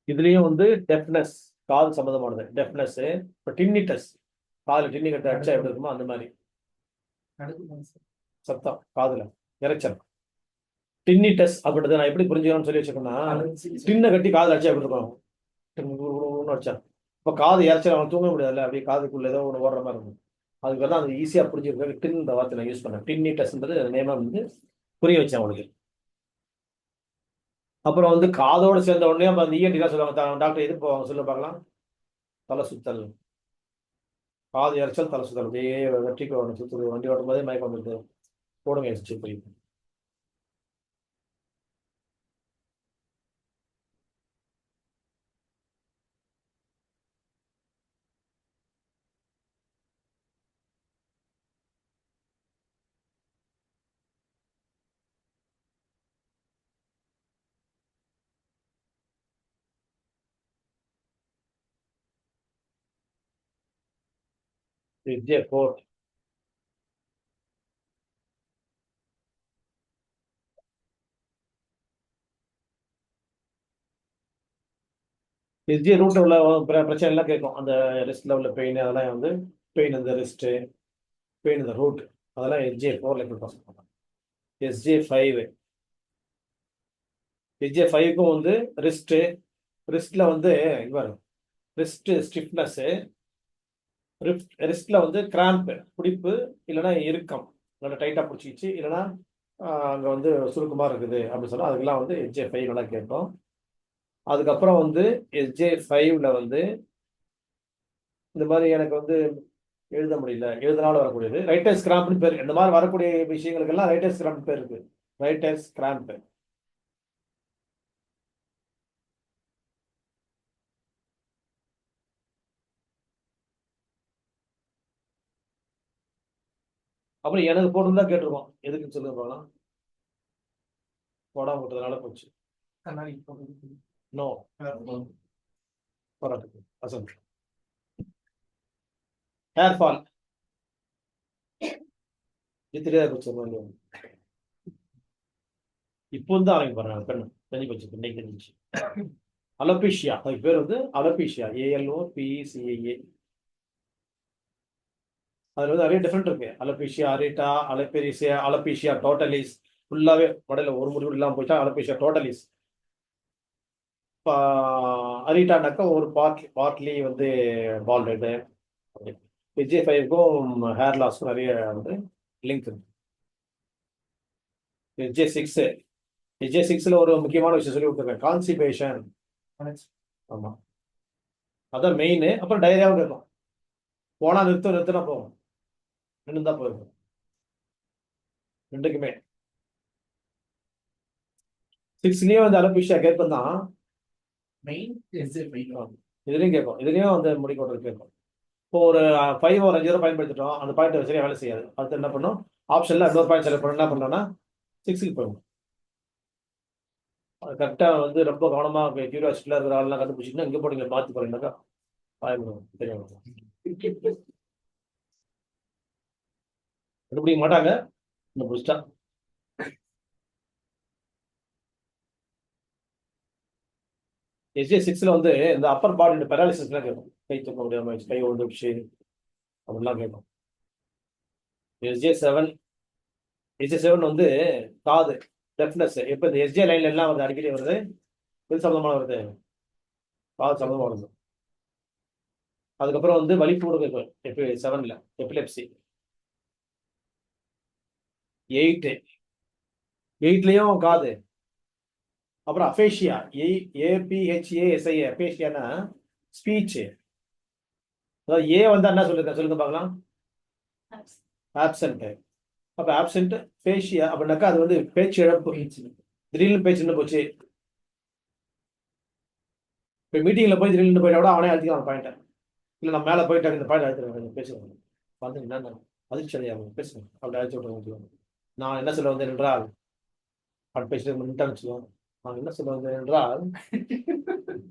இதுலயும் வந்து டெஃப்னஸ் காது சம்மந்தமானது. டெஃப்னஸ் இப்போ டின்னிட்டஸ் காதுல டின்னி கட்ட அடிச்சா எப்படி இருக்குமோ அந்த மாதிரி சத்தம் காதுல இறைச்சல். டின்னிட்டஸ் அப்படின்றத நான் எப்படி புரிஞ்சுக்கணும்னு சொல்லி வச்சுக்கோன்னா டின்னை கட்டி காது அடிச்சா எப்படி இருக்கும்? அடிச்சா இப்போ காது இறைச்சல் அவன் தூங்க முடியாதுல்ல. அப்படியே காதுக்குள்ள ஏதோ ஒன்று ஓடுற மாதிரி இருக்கும். அதுக்கு தான் அது ஈஸியாக புரிஞ்சுக்கிறதுக்கு டின் இந்த வார்த்தை நான் யூஸ் பண்ணேன். டின்னிட்டஸ்ன்றது நேமாக வந்து புரிய வச்சேன் அவனுக்கு. அப்புறம் வந்து காதோடு சேர்ந்த உடனே அப்போ அந்த ENT தான் சொல்லுவாங்க. டாக்டர் எது போவாங்க சொல்ல பார்க்கலாம்? தலை சுத்தல். காது இறைச்சல் தலை சுத்தல் அப்படியே வெற்றிக்கு ஒன்று சுற்றுது. வண்டி ஓட்டும் போதே மயக்கம் வந்துருது. போடுங்க SJ3. SJ4 எஸ்ஜே ரூட்ல உள்ள பிரச்சனை எல்லாம் கேட்கும். அந்த ரிஸ்ட்ல உள்ள பெயின் அதெல்லாம் வந்து பெயின் இந்த ரிஸ்ட், பெயின் இந்த ரூட், அதெல்லாம் SJ4 ப்ரிப்பேர். SJ5 SJ5க்கும் வந்து ரிஸ்ட்ல வந்து இவர் ரிஸ்ட் ஸ்டிஃப்னஸ், ரிஸ்ட்ல வந்து கிராம்ப் பிடிப்பு, இல்லைன்னா இறுக்கம், நல்லா டைட்டா பிடிச்சிச்சு, இல்லைன்னா அங்க வந்து சுருக்கமா இருக்குது அப்படின்னு சொன்னா அதுக்கெல்லாம் வந்து SJ5 நல்லா கேட்கும். அதுக்கப்புறம் வந்து SJ5ல வந்து இந்த மாதிரி எனக்கு வந்து எழுத முடியல, எழுதினாலும் வரக்கூடியது ரைட்டர்ஸ் கிராம்ப்னு பேர். இந்த மாதிரி வரக்கூடிய விஷயங்களுக்கெல்லாம் ரைட்டர்ஸ் கிராம்ப் பேர் இருக்கு. Writer's cramp. அப்புறம் எனக்கு போட்டுருந்தா கேட்டிருக்கோம், எதுக்குன்னு சொல்லுங்க பார்க்கலாம். போடாம விட்டதுனால போச்சு. நோ போராட்டுக்கு அசல் ஹேர் ஃபால் இது தெரியாத போச்சு. இப்போ தான் ஆரம்பி பாருங்க, பெண்ணு தெரிஞ்சு போச்சு, இன்னைக்கு தெரிஞ்சிச்சு. அலோபீஷியா, அதுக்கு பேர் வந்து அலோபீஷியா, ALOPECIA. அதுல வந்து நிறைய டிஃப்ரெண்ட் இருக்கு. Alopecia areata, alopecia, alopecia totalis. ஃபுல்லாவே மடையில ஒரு முடிவு இல்லாமல் போயிட்டா அலோபீஷியா டோட்டலிஸ். அரிட்டானாக்கா ஒரு பார்ட்லி வந்து பால் ஹெட். SJ5க்கும் ஹேர் லாஸ்க்கும் நிறைய வந்து லிங்க் இருக்கு. SJ6 SJ6ல ஒரு முக்கியமான விஷயம் சொல்லி கொடுத்துருக்கேன், கான்சிபேஷன். ஆமா, அதான் மெயின். அப்புறம் டைரியாவும் இருக்கும். போனா நிறுத்தினா போகும், நின்று தான் போயிருக்கும் ரெண்டுக்குமே. 6லயும் வந்து அலோபீஷியா கேட்கும் தான், இதுலயும் கேட்கும். இதுலயும் வந்து முடி கொண்டு கேட்கும். இப்போ ஒரு 5 ஒரு 5 பயன்படுத்திட்டோம், அந்த பாயிண்ட் சரியா வேலை செய்யாது. அடுத்து என்ன பண்ணும், ஆப்ஷன்ல இன்னொரு பாயிண்ட் செலக்ட் பண்ண என்ன பண்ணோம்னா 6க்கு போயிடும். அது கரெக்டாக வந்து ரொம்ப கவனமாக கியூரியாசிட்டியில் இருக்கிற ஆள்லாம் கண்டுபிடிச்சிங்கன்னா இங்கே போட்டு மாற்றி போறீங்கன்னாக்கா பயன்படும். தெரியும், கண்டுபிடிக்க மாட்டாங்க. இந்த புஷ்டா SJ6ல வந்து இந்த அப்பர் பாடி பெராலிசிஸ்லாம் கேட்கும். கை தூக்க முடியாம கை ஒழுந்துச்சு அப்படிலாம் கேட்கும். SJ7 வந்து காது டெஃப்னஸ். எப்போ இந்த SJ லைன்ல எல்லாம் வந்து அடிக்கடி வருது, இது சம்பந்தமான வருது, காது சம்பந்தமா வருது. அதுக்கப்புறம் வந்து வலிப்பு கூட கேட்கும். 7ல எபிலெப்சி. 8லயும் காது. அப்புறம் அஃபேஷியா, APHASIA. அஃபேஷியானா ஸ்பீச். அதாவது ஏ வந்தா என்ன சொல்லுங்க பார்க்கலாம், ஆப்சென்ட். அப்ப ஆப்சென்ட் ஃபேஷியா அப்படின்னாக்கா அது வந்து பேச்சு இழப்பு. திடீர்னு பேச்சு நின்று போச்சு. இப்போ மீட்டிங்ல போய் திடீர்னு போயிட்டா கூட அவனே அழுத்திக்கலாம் பாயிண்ட்டை. இல்லை நான் மேலே போயிட்டாங்க இந்த பாயிண்ட் அழுத்துறேன், பேசுவேன் வந்து என்ன அதிர்ச்சி அடையாம பேசுவேன், அப்படி அழைச்சி விட்டுருவோம். நான் என்ன சொல்ல வந்தேன் என்றால், அப்படி பேசிட்டு நின்ட்டான்னு சொல்லுவாங்க. நான் என்ன சொல்ல வந்தேன் என்றால்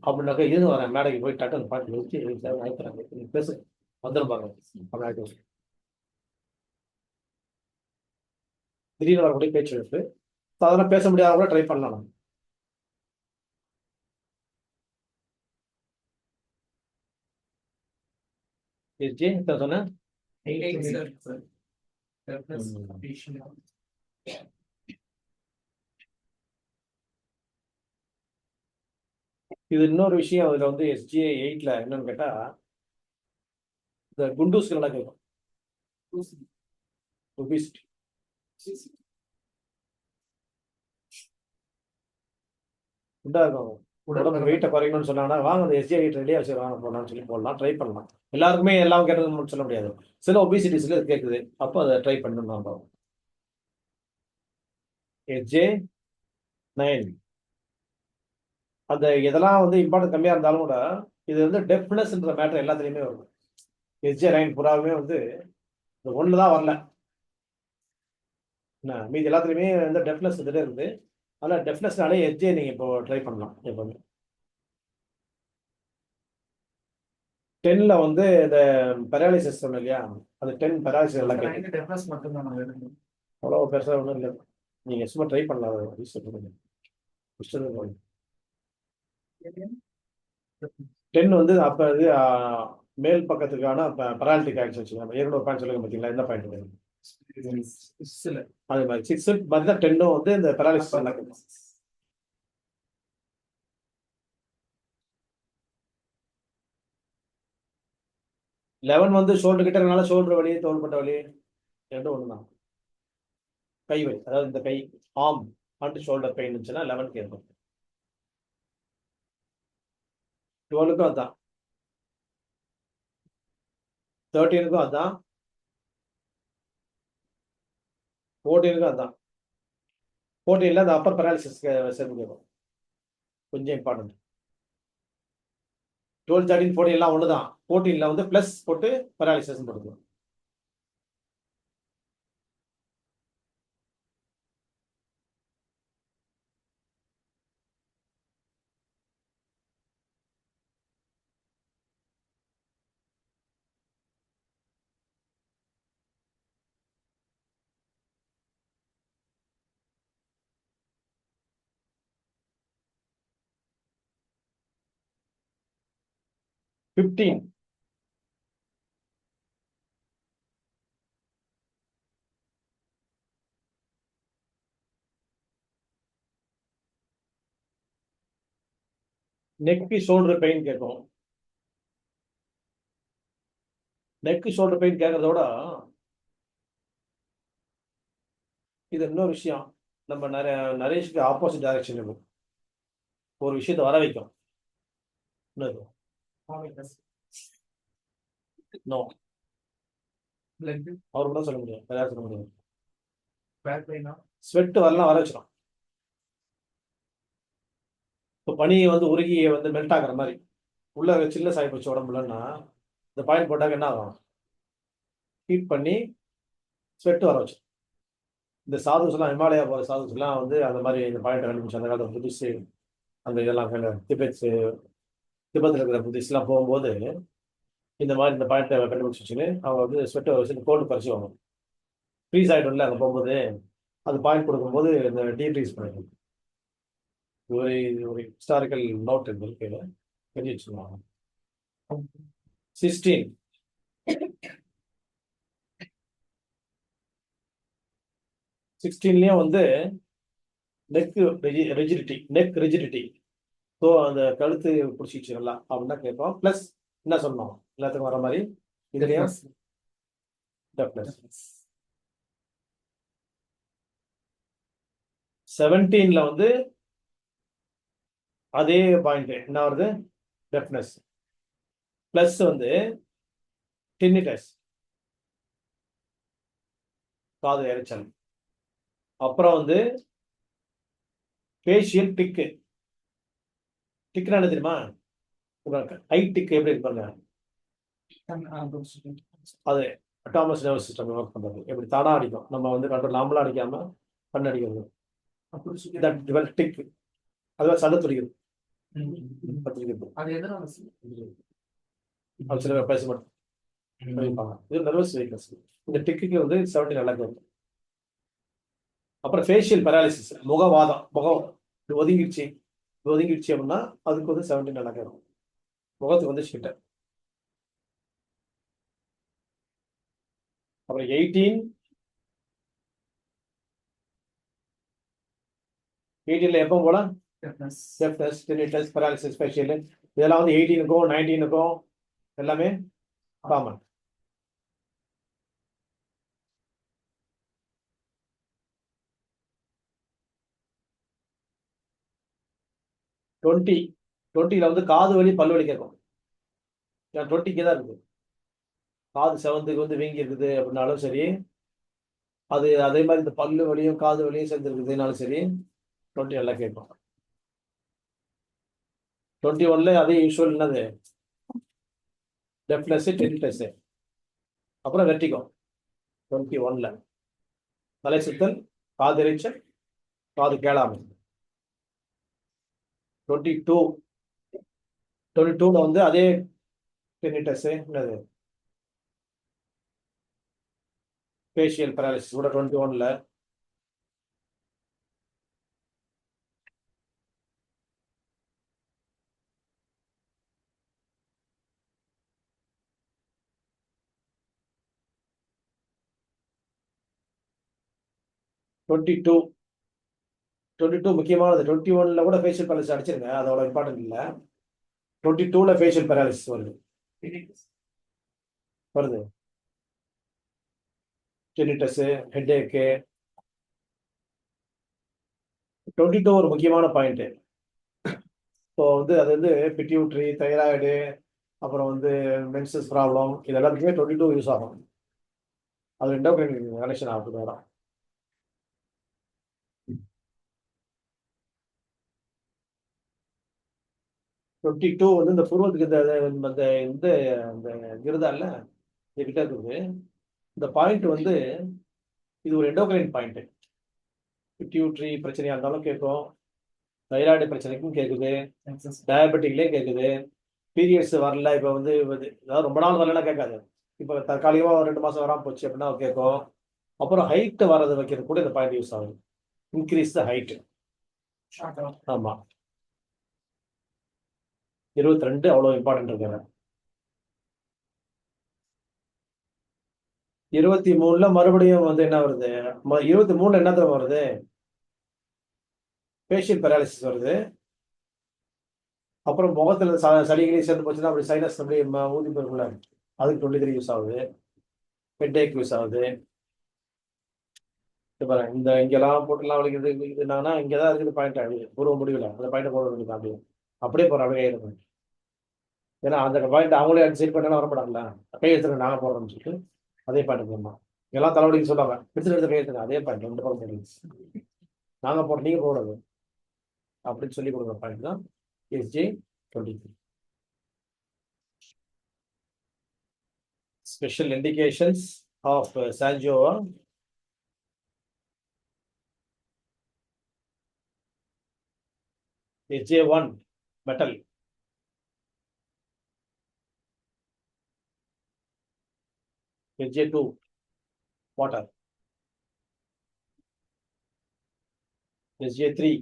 அப்படின்னாக்கா இருந்து வரேன் மேடைக்கு போய் டக்கு அந்த பாயிண்ட் வச்சு அழுத்துறாங்க, பேசு வந்துடும் பாருங்க அப்படி ஆகிட்டு. திடீர்னு வரக்கூடிய பேச்சு இழப்பு. அதெல்லாம் பேச முடியாத கூட ட்ரை பண்ணலாம் நம்ம. சொன்னேன் இது இன்னொரு விஷயம். அதுல வந்து SJ8ல என்னன்னு கேட்டா, இந்த குண்டூஸ்கள் எல்லாம் கேட்கும். ஒபிசிட்டி குண்டா இருக்கும், உடம்பு வெயிட்டை குறைக்கணும்னு சொன்னாங்கன்னா வாங்க அந்த SJ8 ரெடியா வச்சு வாங்க போடலாம்னு சொல்லி போடலாம், ட்ரை பண்ணலாம். எல்லாருக்குமே எல்லாம் கேட்டதுன்னு சொல்ல முடியாது, சில ஒபிசிட்டிஸ்ல கேட்குது, அப்போ அதை ட்ரை பண்ணணும். SJ9 அந்த இதெல்லாம் வந்து இம்பார்ட்டன் கம்மியா இருந்தாலும் கூட இது வந்து டெஃப்னஸ்ன்ற மேட்டர் எல்லாத்துலயுமே வரும். SJ9 புறாவுமே வந்து இந்த ஒன்று தான் வரல, என்ன மீதி எல்லாத்துலயுமே வந்து டெஃப்னஸ் இதுல இருந்து. அதனால டெஃப்னஸ்னாலே SJ நீங்க இப்போ ட்ரை பண்ணலாம் எப்பவுமே. 10ல வந்து இந்த பெராலிசிஸ் சொன்னோம் இல்லையா, அது 10 பெராலிசிஸ் எல்லாம் அவ்வளோ பெருசாக ஒன்றும் இல்லை. நீங்க சும்மா ட்ரை பண்ணலாம். 10 வந்து அப்ப இது மேல் பக்கத்துக்கான பெனால்டி பாயிண்ட்ஸ் வச்சுக்கோங்க. ஏற்கனவே ஒரு பாயிண்ட் சொல்லுங்க பார்த்தீங்களா? என்ன பாயிண்ட்? அதே மாதிரி 6 மாதிரி தான் 10ம் வந்து இந்த பெனாலிசிஸ் நடக்குது. லெவன் வந்து ஷோல்டர் கிட்ட இருக்கனால ஷோல்டர் வலி, தோள்பட்ட வலி ரெண்டும் ஒண்ணுதான். கை வலி, அதாவது இந்த கை ஆர்ம் அண்ட் ஷோல்டர் பெயின் இருந்துச்சுன்னா 11க்கு இருக்கும். 12க்கும் அதான், 13க்கும் அதான், 14க்கும் அதான். 14ல அந்த அப்பர் பெராலிசிஸ் சேர்ந்து கேட்கும். கொஞ்சம் இம்பார்ட்டன்ட். 12, 13, 14 எல்லாம் ஒண்ணுதான். 14ல வந்து பிளஸ் போட்டு பெராலிசிஸ் போட்டுக்கணும். ஃபிஃப்டீன் நெக் ஷோல்டர் பெயின் கேட்கும். நெக் ஷோல்டர் பெயின் கேட்கறதோட இது இன்னொரு விஷயம். நம்ம நரேஷ்க்கு ஆப்போசிட் டைரக்ஷன் இருக்கும். ஒரு விஷயத்தை வர வைக்கும். என்னது? நோ, அவர் கூட சொல்ல முடியும், வேற யாரும் சொல்ல முடியாது. ஸ்வெட் வரலாம், வர வச்சிடும். இப்போ பனி வந்து உருகி வந்து மெல்ட் ஆகுற மாதிரி உள்ள சில்னஸ் ஆகி போச்சு உடம்புலன்னா இந்த பாயிண்ட் போட்டாக்க என்ன ஆகும்? ஹீட் பண்ணி ஸ்வெட் வர வச்சு. இந்த சாதுஸ்லாம், ஹிமாலயா போகிற சாதுஸ்லாம் வந்து அந்த மாதிரி இந்த பாயிண்ட் கண்டுபிடிச்சு அந்த காலத்தில் புதுசு அந்த இதெல்லாம் திபெத்தில் இருக்கிற புதுசுலாம் போகும்போது இந்த மாதிரி இந்த பாயிண்ட்டை கண்டுபிடிச்சு வச்சுன்னு அவங்க வந்து ஸ்வெட்டை வச்சு கோல்டு குறைச்சிவாங்க. ஃப்ரீஸ் ஆகிடும்ல அங்கே போகும்போது, அது பாயிண்ட் கொடுக்கும்போது இந்த டீஃப்ரீஸ் பண்ணிடும். ஒரு ஒரு ஹிஸ்டாரிக்கல் நோட் இருக்கு, தெரிஞ்சு வச்சுருவாங்க. 16 16லயும் வந்து நெக் ரிஜிடிட்டி. ஸோ அந்த கழுத்து பிடிச்சிச்சு நல்லா அப்படின்னா கேட்போம். ப்ளஸ் என்ன சொன்னோம், எல்லாத்துக்கும் வர மாதிரி இதுலயும் டெஃப்னஸ். 17ல வந்து அதே பாயிண்ட் என்ன வருது? டெஃப்னஸ். ப்ளஸ் வந்து டின்னிட்டஸ், காது இறைச்சல். அப்புறம் வந்து ஃபேஷியல் டிக்கு. டிக்னா என்ன தெரியுமா? ஐ டிக் எப்படி இருப்பாங்க? அது அட்டானமஸ் நர்வஸ் சிஸ்டம் ஒர்க் பண்றது. எப்படி தானா அடிக்கும், நம்ம வந்து கண்ட்ரோல் நாமளா அடிக்காம கண் அடிக்கிறது. டிக் அதுவே சண்டை துடிக்குது. அது சில பேர் பேச மாட்டாங்க. இது நர்வஸ் வீக்னஸ். இந்த டிக்கு வந்து 17 நல்லா இருக்கும். அப்புறம் ஃபேஷியல் பெராலிசிஸ், முகவாதம், முகம் ஒதுங்கிடுச்சு அப்படின்னா அதுக்கு வந்து 17 நல்லா இருக்கும். முகத்துக்கு வந்து ஷிட்ட. அப்புறம் 18ல எப்போ போல டெஃப்னஸ், டினிட்டஸ், பெராலிசிஸ், ஃபேஷியல் இதெல்லாம் வந்து 18க்கும் 19க்கும் எல்லாமே காமன். டுவெண்ட்டில வந்து காது வலி, பல்லு வலி கேட்கும். 20க்கு தான் இருக்குது. காது செவந்துக்கு வந்து வீங்கி இருக்குது அப்படின்னாலும் சரி, அது அதே மாதிரி இந்த பல்லு வலியும் காது வலியும் சேர்ந்து இருக்குதுனாலும் சரி 20 எல்லாம் கேட்கும். 21ல அதே யூஸ்வல் என்னது? டெஃப்னஸ், டினிட்டஸ், அப்புறம் வெர்டிகோ. 21ல தலை சுத்தல், காது இறைச்சல், காது கேளாமை. 22ல வந்து அதே டினிட்டஸ், என்னது ஃபேஷியல் பெராலிசிஸ் கூட 21ல. 22 22 முக்கியமானது. 21ல கூட ஃபேஷியல் பேரலிசிஸ் அடிச்சிருங்க, அதோட இம்பார்ட்டன்ட் இல்லை. 22ல ஃபேஷியல் பேரலிசிஸ் வருது வருது டெனிட்டஸ், ஹெட்ஏக்கு. 22 ஒரு முக்கியமான பாயிண்ட். இப்போ வந்து அது வந்து பிட்யூட்ரி, தைராய்டு, அப்புறம் வந்து மென்சஸ் ப்ராப்ளம், இது எல்லாத்துக்குமே 22 யூஸ் ஆகும். அது எண்டோக்ரைன் கனெக்ஷன் ஆகுது வேற. 22 வந்து இந்த பூர்வத்துக்கு இந்த இந்த இந்த கிருதா இல்ல கிட்ட இருக்குது. இந்த பாயிண்ட் வந்து இது ஒரு எண்டோக்ரைன் பாயிண்ட். பிட்யூட்ரி பிரச்சனையா இருந்தாலும் கேட்கும், தைராய்டு பிரச்சனைக்கும் கேட்குது, டயபெட்டிக்லேயும் கேட்குது. பீரியட்ஸ் வரல, இப்போ வந்து அதாவது ரொம்ப நாள் வரலன்னா கேட்காது. இப்போ தற்காலிகமாக 2 மாதம் வராமல் போச்சு அப்படின்னா கேட்கும். அப்புறம் ஹைட் வர்றது வைக்கிறது கூட இந்த பாயிண்ட் யூஸ் ஆகுது. Increase the height. ஆமாம், 22 அவ்வளோ இம்பார்ட்டன்ட் இருக்காங்க. 23ல மறுபடியும் வந்து என்ன வருது? 23ல என்ன தவிர வருது? ஃபேஷியல் பேராலிசிஸ் வருது. அப்புறம் முகத்தில் சளிகளே சேர்ந்து போச்சுன்னா அப்படி சைனஸ் அப்படி ஊதி போயிருக்குள்ள, அதுக்கு 23 யூஸ் ஆகுது. ஹெட்ஏக் யூஸ் ஆகுது. பாருங்க, இந்த இங்கெல்லாம் போட்டுலாம் வலிக்குது. இது என்னன்னா இங்கே தான் இருக்குது பாயிண்ட். ஆகுது பூர்வ முடிவில் அந்த பாயிண்ட் போட வேண்டியது அப்படியே அப்படியே போகிற அப்படியே இருக்கும். ஏன்னா அந்த பாயிண்ட் அவங்களே சரி பண்ணாலும் வரப்படாதுல்ல, கை எடுத்துருங்க நாங்கள் போடுறோம்னு சொல்லிட்டு அதே பாயிண்ட் போடணும். எல்லாம் தலைவலிக்கு சொல்லுவாங்க, எடுத்து கை எடுத்துங்க, அதே பாயிண்ட் 2 பக்கம் போடுங்க, நாங்கள் போடுறோம் நீங்கள் போடாது அப்படின்னு சொல்லி கொடுக்குற பாயிண்ட் தான் SJ23. Special indications of Sangiova. SJ1 metal. SJ2 water. SJ3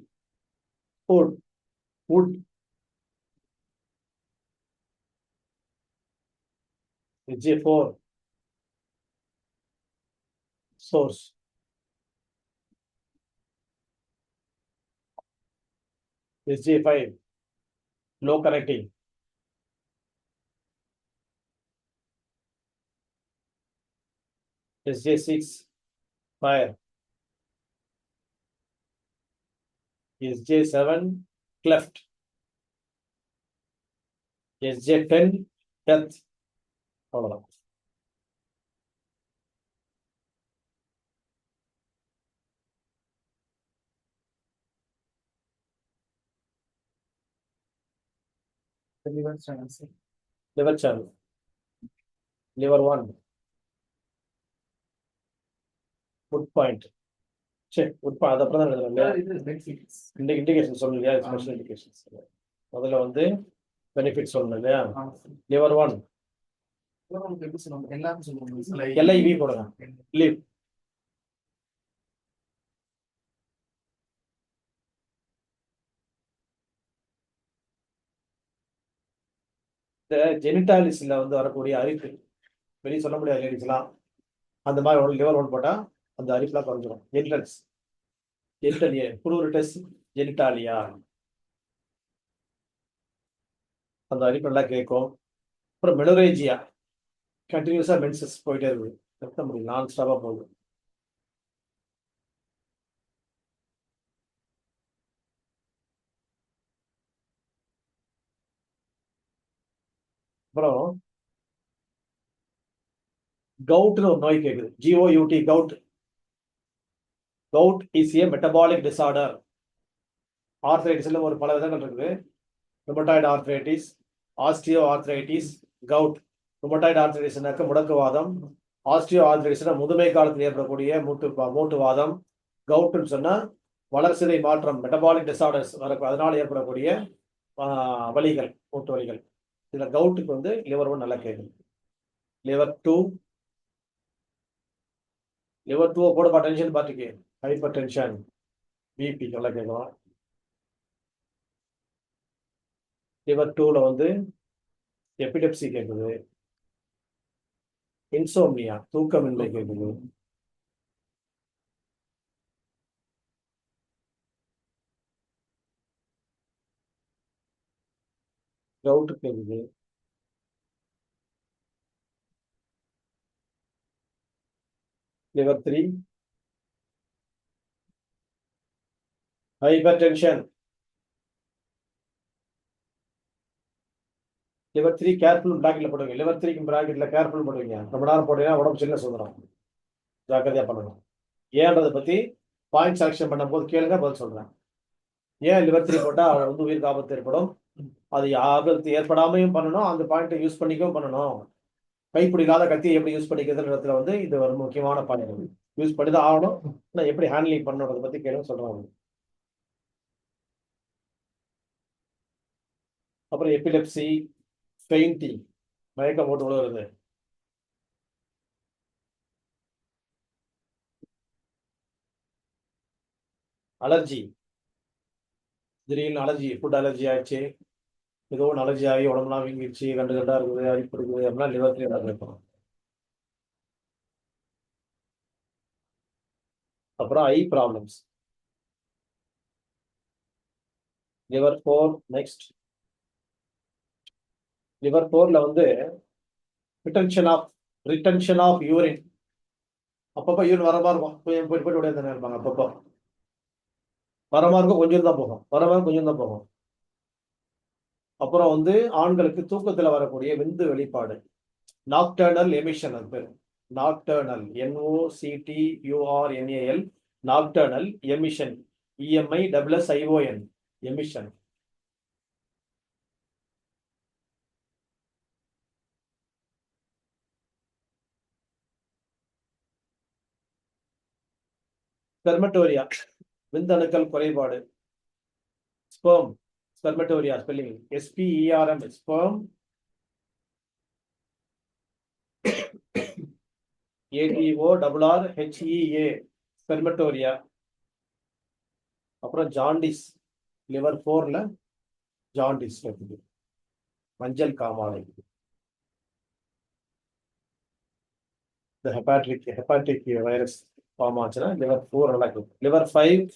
wood. SJ4 source. SJ5 low connecting. SJ6 fire. SJ7 cleft. SJ10 death. அவ்வளோதான். liver channel. liver 1 wood point. சரி, உட்பா அது அப்புறம் தான் எழுதுறேன். இண்டிகேஷன் சொல்லணும் இல்லையா? ஸ்பெஷல் இண்டிகேஷன்ஸ் முதல்ல வந்து பெனிஃபிட் சொல்லணும் இல்லையா? liver 1 LIV போடுங்க. live. இந்த ஜெனிட்டாலிஸ்ல வந்து வரக்கூடிய அரிப்பு வெளியே சொல்ல முடியாது லேடிஸ்லாம், அந்த மாதிரி liver 1 போட்டா அந்த அரிப்புலாம் குறைஞ்சிடும். ஜெனிட்டல்ஸ் ஜெனிட்டலியா ப்ளூரிட்டஸ் ஜெனிட்டாலியா அந்த அரிப்பு நல்லா கேட்கும். அப்புறம் மெலோரேஜியா கண்டினியூஸா மென்சஸ் போயிட்டே இருக்குது, நிறுத்த முடியும், நான் ஸ்டாப்பா போகுது. அப்புறம் கவுட்னு ஒரு நோய் கேட்குது, GOUT gout. Gout is a metabolic disorder. ஆர்த்ரைட்டிஸ்ல ஒரு பல விதங்கள் இருக்குது. Rheumatoid arthritis, osteoarthritis, gout. Rheumatoid ஆர்த்ரைட்டிஸ்னாக்க முடக்குவாதம், ஆஸ்டியோ ஆர்த்ரைட்டிஸ்னா முதுமை காலத்தில் ஏற்படக்கூடிய மூட்டுவாதம், கவுட்னு சொன்னா வளர்சிதை மாற்றம், மெட்டபாலிக் டிசார்டர்ஸ் அதனால ஏற்படக்கூடிய வலிகள், மூட்டு வலிகள். இதுல கவுட்டுக்கு வந்து liver 1 நல்லா கேட்குது. liver 2 போட டென்ஷன் பார்த்துக்கு, ஹைப்பர் டென்ஷன், பிபி நல்லா கேட்கும். liver 2ல வந்து எபிடெப்சி கேட்குது, இன்சோம்னியா தூக்கமின்மை கேட்குது, கவுட் இருக்குது. Liver 3 hypertension. Liver 3 careful பிராக்கெட்ல போடுவீங்க. லிவர் 3 பிராக்கெட்ல கேர்ஃபுல் போடுவீங்க. ரொம்ப நேரம் போட்டீங்கன்னா உடம்பு சின்ன சுதந்திரம். ஜாக்கிரதையா பண்ணணும். ஏன்றதை பத்தி பாயிண்ட் செலக்ஷன் பண்ணும்போது கேளுங்க, பதில் சொல்றேன். ஏன் லிவர் 3 போட்டா வந்து உயிருக்கு ஆபத்து ஏற்படும், அது ஆபத்து ஏற்படாமையும் பண்ணணும், அந்த பாயிண்ட்டை யூஸ் பண்ணிக்கவும் பண்ணணும். கைப்பிடி இல்லாத கத்தியை எப்படி யூஸ் பண்ணிக்கிறதுன்றதுல வந்து இது ஒரு முக்கியமான பாயிண்ட். யூஸ் பண்ணி தான் ஆகணும். ஆனால் எப்படி ஹேண்ட்லிங் பண்ணணுன்றதை பத்தி கேளுங்க, சொல்றேன். அப்புறம் எபிலெப்சி, ஃபெயிண்டிங், மயக்கம் போட்டு விழுகிறது. அலர்ஜி, திடீர்னு அலர்ஜி, ஃபுட் அலர்ஜி ஆயிடுச்சு, ஏதோ ஒன்று அலர்ஜி ஆகி உடம்புலாம் வீங்கிடுச்சு, கண்டு கண்டா இருக்குது, அரிப்பு இருக்குது அப்படின்னா லிவர் 3 இருக்கும். அப்புறம் eye problems. Liver 4 next. Liver 4ல வந்து ரிட்டன்ஷன் ஆஃப் யூரின். அப்பப்போ யூரின் வர மாதிரி இருக்கும், போயிட்டு போயிட்டு உடைய தானே இருப்பாங்க. அப்பப்போ வர மாதிரி இருக்கும், கொஞ்சம் தான் போகும், வர மாதிரி கொஞ்சம் தான் போகும். அப்புறம் வந்து ஆண்களுக்கு தூக்கத்துல வரக்கூடிய விந்து வெளிப்பாடு, நாக்டர்னல் எமிஷன். அது பேர் nocturnal, NOCTURNAL, nocturnal emission, EMISSION, emission. Spermatorrhoea, விந்தணுக்கள் குறைபாடு. Sperm, spermatorrhoea spelling SPERM, sperm. ATORRHEA, spermatorrhoea. அப்புறம் ஜாண்டிஸ், லிவர் 4ல ஜாண்டிஸ் இருக்குது, மஞ்சள் காமாலை. இந்த ஹெப்பாட்டிக் வைரஸ் ஃபார்ம் ஆச்சுன்னா லிவர் 4 நடக்கும். லிவர் 5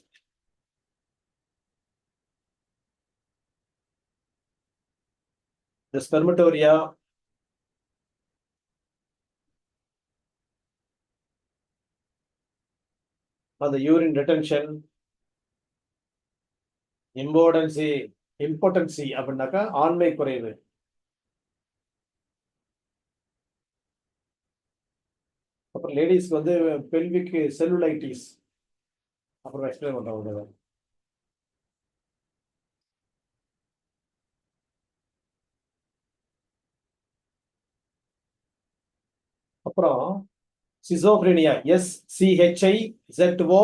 இந்த ஸ்பெர்மட்டோரியா, அந்த யூரின் ரிட்டன்ஷன், இம்பார்ட்டன்சி அப்படின்னாக்கா ஆண்மை குறைவு. அப்புறம் லேடிஸ்க்கு வந்து பெல்விக் செல்லுலைட்டிஸ். அப்புறம் எக்ஸ்பிளைன் பண்றோம். அப்புறம் சிசோப்ரீனியா, SCHIZO,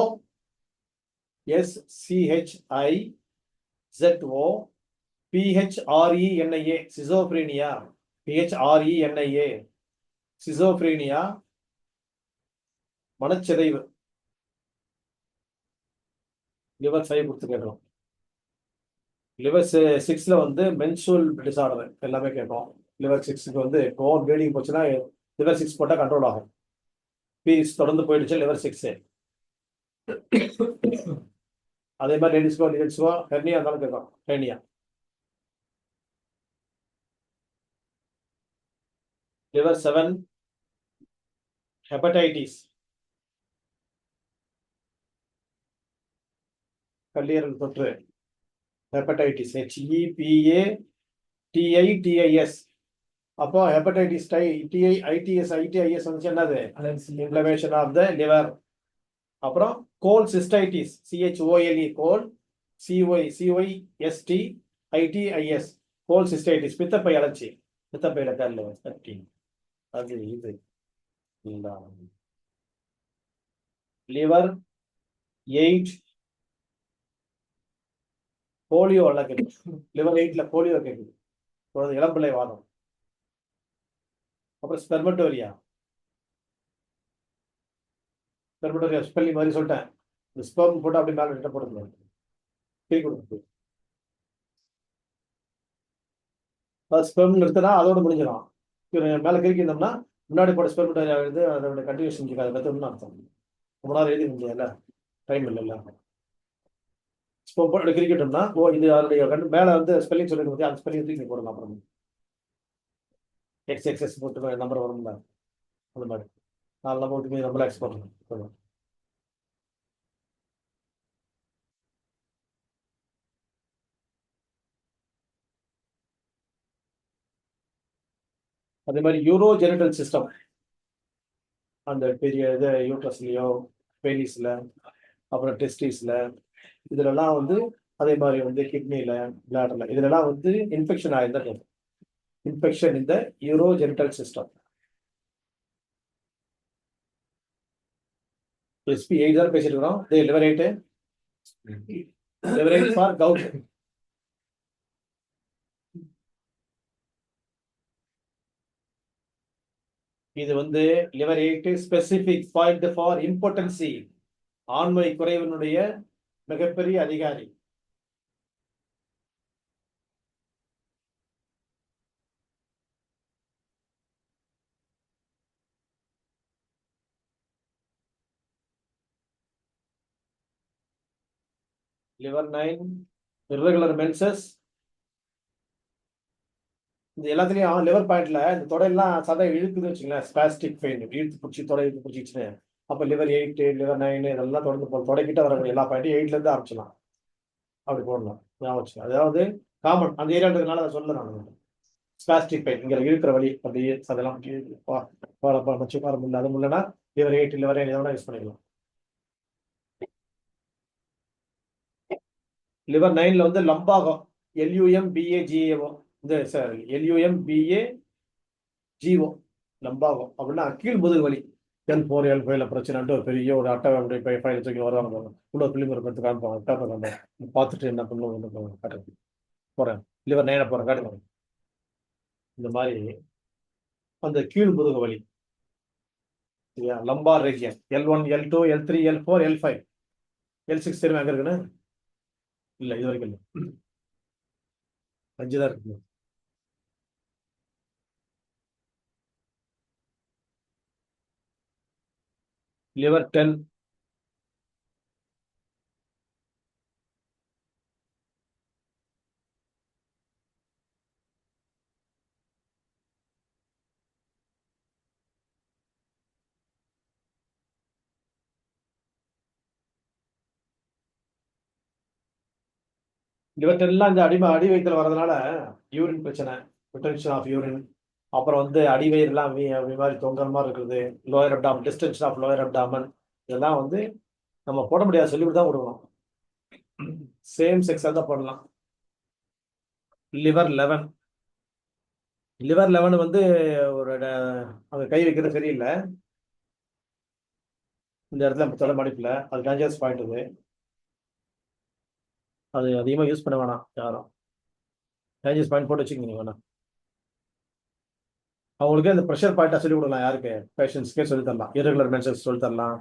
PHRENIA, சிசோப்ரீனியா, PHRENIA, சிசோப்ரீனியா, மனச்சிதைவு. லிவர் 5 கொடுத்து கேட்கணும். லிவர் 6ல வந்து மென்சுவல் டிசார்டர் எல்லாமே கேட்கும். லிவர் 6க்கு வந்து ஓவர் ப்ளீடிங் போச்சுன்னா லிவர் 6 போட்டா கண்ட்ரோல் ஆகும். பீரிஸ் தொடர்ந்து போயிடுச்சு லிவர் 6. அதே மாதிரி லேடிஸ்க்கோ ஹெர்னியா இருந்தாலும் கேட்கும், ஹெர்னியா. லிவர் 7 ஹெப்படைட்டிஸ், கல்லீரல் தொற்று, ஹெப்படைட்டிஸ், HEPATITIS. அப்போ ஹெப்படைட்டிஸ் ITIS வந்து என்னது, இன்ஃப்ளமேஷன் ஆஃப் த லிவர். அப்புறம் கோல் சிஸ்டைட்டிஸ், CHOLE, கோல், CYSTITIS, கோல் சிஸ்டைட்டிஸ், பித்தப்பை அழற்சி, பித்தப்பையில கல்ல தட்டி. அது இது லிவர் 8 போலியோ எல்லாம் கேட்குது. லிவர் 8ல போலியோ கேட்குது, இளம்பிள்ளை வாதம். அப்புறம் ஸ்பெர்மட்டோரியா ஸ்பெல்லிங் மாதிரி சொல்லிட்டேன். இந்த ஸ்பெர்ம் போட்டு அப்படி மேலே கிட்ட போட்டுக்கணும், பிரி கொடுத்து. ஸ்பெர்ம் நிறுத்தினா அதோட முடிஞ்சிடும். மேலே கிரிக்கிருந்தோம்னா முன்னாடி போட ஸ்பெர்மட்டோரியா எழுது, அதோட கண்டினியூஷன் அதை கற்றுக்கணும்னு அர்த்தம். ரொம்ப நேரம் எழுதி முடியல, டைம் இல்லைல்ல. கிரிக்கெட்னா இது அதனுடைய மேல வந்து ஸ்பெல்லிங் சொல்லிட்டு பத்தி அந்த ஸ்பெல்லிங் தூக்கி போடலாம். அப்புறம் எக்ஸ் போட்டு நம்பர் வரும்ல, அந்த மாதிரி 4 நம்பர் விட்டு நம்மள எக்ஸ் போடணும். அதே மாதிரி யூரோ ஜெனிட்டல் சிஸ்டம், அந்த பெரிய இது யூட்ரஸ்லயோ பேலிஸ்ல அப்புறம் டெஸ்டிஸ்ல இதுலலாம் வந்து அதே மாதிரி வந்து கிட்னில பிளாடர்ல இதுலலாம் வந்து இன்ஃபெக்ஷன் ஆயிருந்தா இன்ஃபெக்ஷன் இந்த யூரோ ஜெனிட்டல் சிஸ்டம். எஸ்பி 8 தான் பேசிட்டு இருக்கோம். Liver 8 liver 8 for gout. இது வந்து liver 8 specific point for impotency, ஆண்மை குறைவினுடைய மிகப்பெரிய அதிகாரி. Liver 9 irregular menses. இந்த எல்லாத்துலயும் லிவர் பாயிண்ட்ல இந்த தொடையெல்லாம் சதை இழுக்குதுன்னு வச்சுங்களேன், ஸ்பாஸ்டிக் பெயின், இழுத்து பிடிச்சி தொடை இழுத்து பிடிச்சிச்சுன்னு, அப்ப லிவர் 8 லிவர் 9 இதெல்லாம் தொடர்ந்து தொடைக்கிட்ட வரக்கூடிய எல்லா பாயிண்ட்டும் 8ல இருந்து ஆரம்பிச்சலாம். அப்படி போடணும், ஞாபகம். அதாவது காமன் அந்த ஏரியான்றதுனால அதை சொல்ல நான். ஸ்பாஸ்டிக் பெயின் இங்க இருக்கிற வழி அப்படியே அதெல்லாம் மச்சு பாரம் இல்லை, அது இல்லைன்னா லிவர் 8 லிவர் 9 இதோட யூஸ் பண்ணிக்கலாம். லிவர் 9ல வந்து லம்பாகம், LUMBAGAO, இந்த சார் LUMBAGO லம்பாகம் அப்படின்னா கீழ் முதுகு வலி. L4 L5 பிரச்சனை ஒரு பெரிய ஒரு அட்டை ஃபைல் தூக்கி வருவாங்க, உள்ள பிலிம் எடுத்து காமிப்பாங்க, பேப்பர் பார்த்துட்டு என்ன பண்ணுவோம் காட்டுறது போறேன். லிவர் 9 போறேன் காட்டுங்க. இந்த மாதிரி அந்த கீழ் முதுகு வலி சரியா, lumbar region L1 L2 L3 L4 L5 L6 தெரியும் எங்க இருக்குன்னு இல்ல, இது வரைக்கும் இல்லை, 5 தான் இருக்கு. லிவர் 10 இவற்றெல்லாம் இந்த அடி வயிற்றுல வர்றதுனால யூரின் பிரச்சனை, ரிட்டன்ஷன் ஆஃப் யூரின், அப்புறம் வந்து அடிவயிறுலாம் மாதிரி தொங்குற மாதிரி இருக்குது, lower abdomen, distension of lower abdomen, இதெல்லாம் வந்து நம்ம போட முடியாது, சொல்லிவிட்டு தான் கொடுக்கணும். சேம் செக்ஸாக தான் போடலாம். லிவர் 11 லிவர் 11 வந்து ஒரு அவங்க கை வைக்கிறது சரியில்லை, இந்த இடத்துல தொலை மடிப்பில் அது டேஞ்சரஸ் பாயிண்ட். அது அதிகமாக யூஸ் பண்ண வேணாம் யாரும், டேஞ்சரஸ் பாயிண்ட் போட்டு வச்சுக்கோங்க வேணாம். அவங்களுக்கு அந்த ப்ரெஷர் பாயிண்டா சொல்லி கொடுக்கலாம், யாருக்கு பேஷண்ட்ஸ்க்கே சொல்லி தரலாம், இரெகுலர் மென்சஸ் சொல்லி தரலாம்.